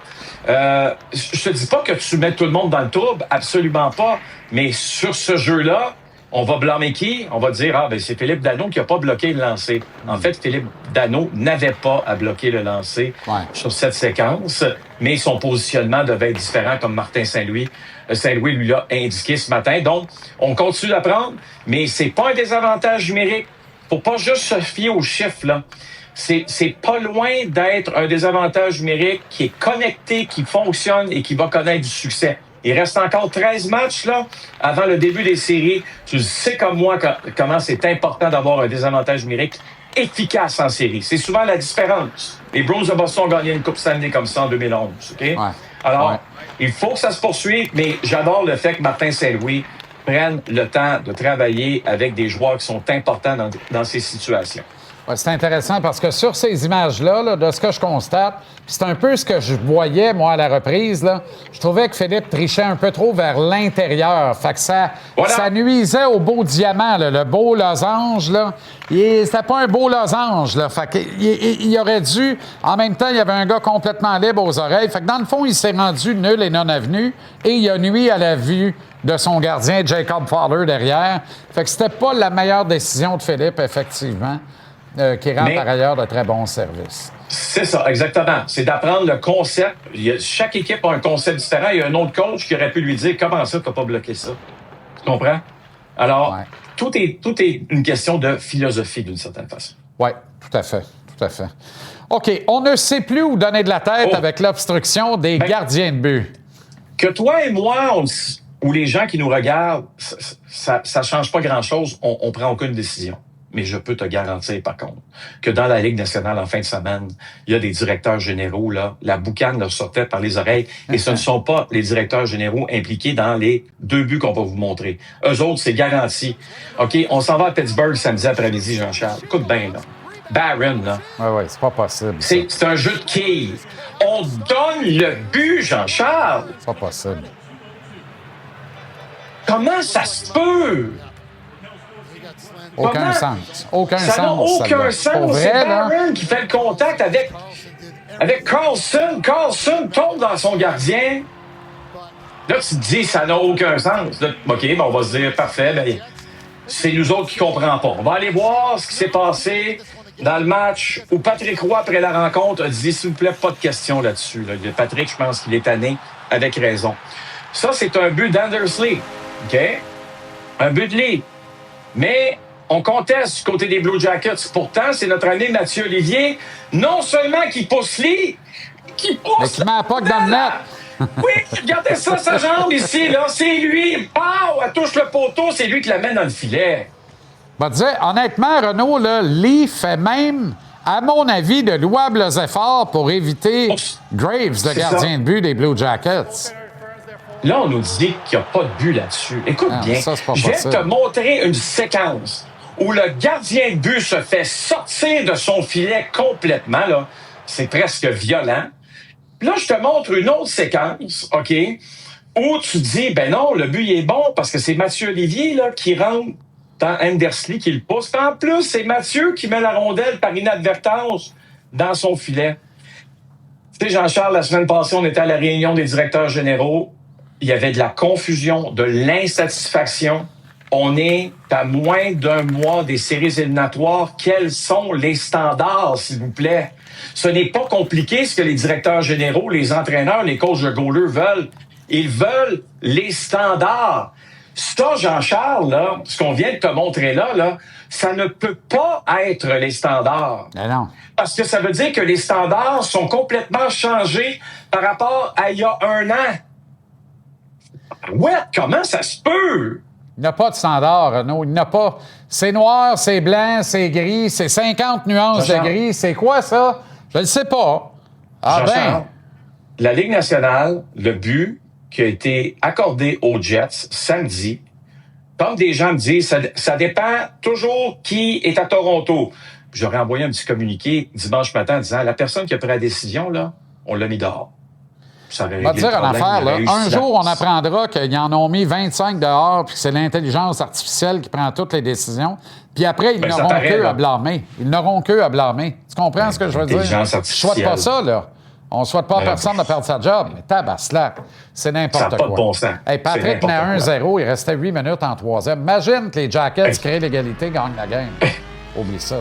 je te dis pas que tu mets tout le monde dans le trouble, absolument pas, mais sur ce jeu-là, on va blâmer qui? On va dire, c'est Philippe Danault qui n'a pas bloqué le lancer. En fait, Philippe Danault n'avait pas à bloquer le lancer sur cette séquence, mais son positionnement devait être différent, comme Martin Saint-Louis lui l'a indiqué ce matin. Donc, on continue d'apprendre, mais c'est pas un désavantage numérique. Faut pas juste se fier aux chiffres, là. C'est pas loin d'être un désavantage numérique qui est connecté, qui fonctionne et qui va connaître du succès. Il reste encore 13 matchs là avant le début des séries. Tu sais comme moi comment c'est important d'avoir un désavantage numérique efficace en série. C'est souvent la différence. Les Bruins de Boston ont gagné une Coupe Stanley comme ça en 2011. Okay? Alors, il faut que ça se poursuive, mais j'adore le fait que Martin Saint-Louis prenne le temps de travailler avec des joueurs qui sont importants dans ces situations. Ouais, c'est intéressant parce que sur ces images-là, là, de ce que je constate, c'est un peu ce que je voyais, moi, à la reprise, là, je trouvais que Philippe trichait un peu trop vers l'intérieur. Fait que ça nuisait au beau diamant, là, le beau losange. Là. C'était pas un beau losange. Là. Fait il aurait dû... En même temps, il y avait un gars complètement libre aux oreilles. Fait que dans le fond, il s'est rendu nul et non avenu et il a nui à la vue de son gardien, Jacob Fowler, derrière. Fait que c'était pas la meilleure décision de Philippe, effectivement. Qui rend par ailleurs de très bons services. C'est ça, exactement. C'est d'apprendre le concept. Chaque équipe a un concept différent. Il y a un autre coach qui aurait pu lui dire « Comment ça, tu n'as pas bloqué ça? » Tu comprends? Alors, tout est une question de philosophie, d'une certaine façon. Oui, tout à fait. Tout à fait. OK, on ne sait plus où donner de la tête avec l'obstruction des gardiens de but. Que toi et moi, ou les gens qui nous regardent, ça ne change pas grand-chose. On ne prend aucune décision. Mais je peux te garantir, par contre, que dans la Ligue nationale, en fin de semaine, il y a des directeurs généraux, là, la boucane leur sortait par les oreilles, et ce ne sont pas les directeurs généraux impliqués dans les 2 buts qu'on va vous montrer. Eux autres, c'est garanti. OK, on s'en va à Pittsburgh samedi après-midi, Jean-Charles. Écoute bien, là. Barron, là. Oui, c'est pas possible. C'est un jeu de quilles. On donne le but, Jean-Charles. C'est pas possible. Comment ça se peut? Aucun sens. Aucun sens. Ça n'a aucun sens. C'est Barron qui fait le contact avec Carlson. Carlson tombe dans son gardien. Là, tu te dis, ça n'a aucun sens. Là, OK, on va se dire, parfait, c'est nous autres qui ne comprenons pas. On va aller voir ce qui s'est passé dans le match où Patrick Roy, après la rencontre, a dit, s'il vous plaît, pas de question là-dessus. Là. Patrick, je pense qu'il est tanné, avec raison. Ça, c'est un but d'Andersley. OK? Un but de Lee. Mais on conteste du côté des Blue Jackets. Pourtant, c'est notre ami Mathieu Olivier, non seulement qui pousse Lee, qui pousse... Mais qui met la puck dans le net. Oui, regardez ça, sa jambe ici, là. C'est lui. Pow! Elle touche le poteau, c'est lui qui la mène dans le filet. Je vais te dire, honnêtement, Renaud, là, Lee fait même, à mon avis, de louables efforts pour éviter Graves, le gardien de but des Blue Jackets. Là, on nous dit qu'il n'y a pas de but là-dessus. Écoute bien, je vais te montrer une séquence où le gardien de but se fait sortir de son filet complètement. Là. C'est presque violent. Là, je te montre une autre séquence, OK, où tu dis, ben non, le but il est bon parce que c'est Mathieu Olivier là, qui rentre dans Andersley qui le pousse. En plus, c'est Mathieu qui met la rondelle par inadvertance dans son filet. Tu sais, Jean-Charles, la semaine passée, on était à la réunion des directeurs généraux. Il y avait de la confusion, de l'insatisfaction. On est à moins d'un mois des séries éliminatoires. Quels sont les standards, s'il vous plaît? Ce n'est pas compliqué ce que les directeurs généraux, les entraîneurs, les coachs de goalers veulent. Ils veulent les standards. Ça, Jean-Charles, là, ce qu'on vient de te montrer là, ça ne peut pas être les standards. Mais non. Parce que ça veut dire que les standards sont complètement changés par rapport à il y a 1 an. Ouais, comment ça se peut? Il n'y a pas de standard, Renaud. Il n'y a pas. C'est noir, c'est blanc, c'est gris, c'est 50 nuances de gris. C'est quoi ça? Je ne le sais pas. Ah ben. La Ligue nationale, le but qui a été accordé aux Jets samedi, comme des gens me disent, ça dépend toujours qui est à Toronto. J'aurais envoyé un petit communiqué dimanche matin en disant, la personne qui a pris la décision, là, on l'a mis dehors. Ça aurait réglé le problème. On va dire une affaire, là. Un jour, on apprendra qu'ils en ont mis 25 dehors puis que c'est l'intelligence artificielle qui prend toutes les décisions. Puis après, ils n'auront qu'eux à blâmer. Ils n'auront qu'eux à blâmer. Tu comprends ce que je veux dire? Je ne souhaite pas ça, là. On ne souhaite pas à personne de perdre sa job. Mais tabaslac, c'est n'importe quoi. Ça n'a pas de bon sens. Hey, Patrick tenait 1-0, il restait 8 minutes en troisième. Imagine que les Jackets créent l'égalité, gagnent la game. Oublie ça.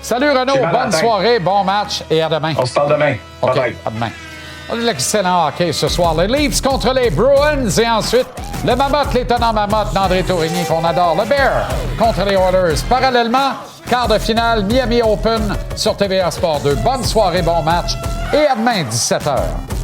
Salut Renaud, bonne soirée, bon match et à demain. On se parle demain. OK, à demain. On a de l'excellent hockey ce soir. Les Leafs contre les Bruins et ensuite le Mamotte, l'étonnant Mamotte d'André Tourigny qu'on adore. Le Bear contre les Oilers. Parallèlement, quart de finale Miami Open sur TVA Sport 2. Bonne soirée, bon match et à demain 17h.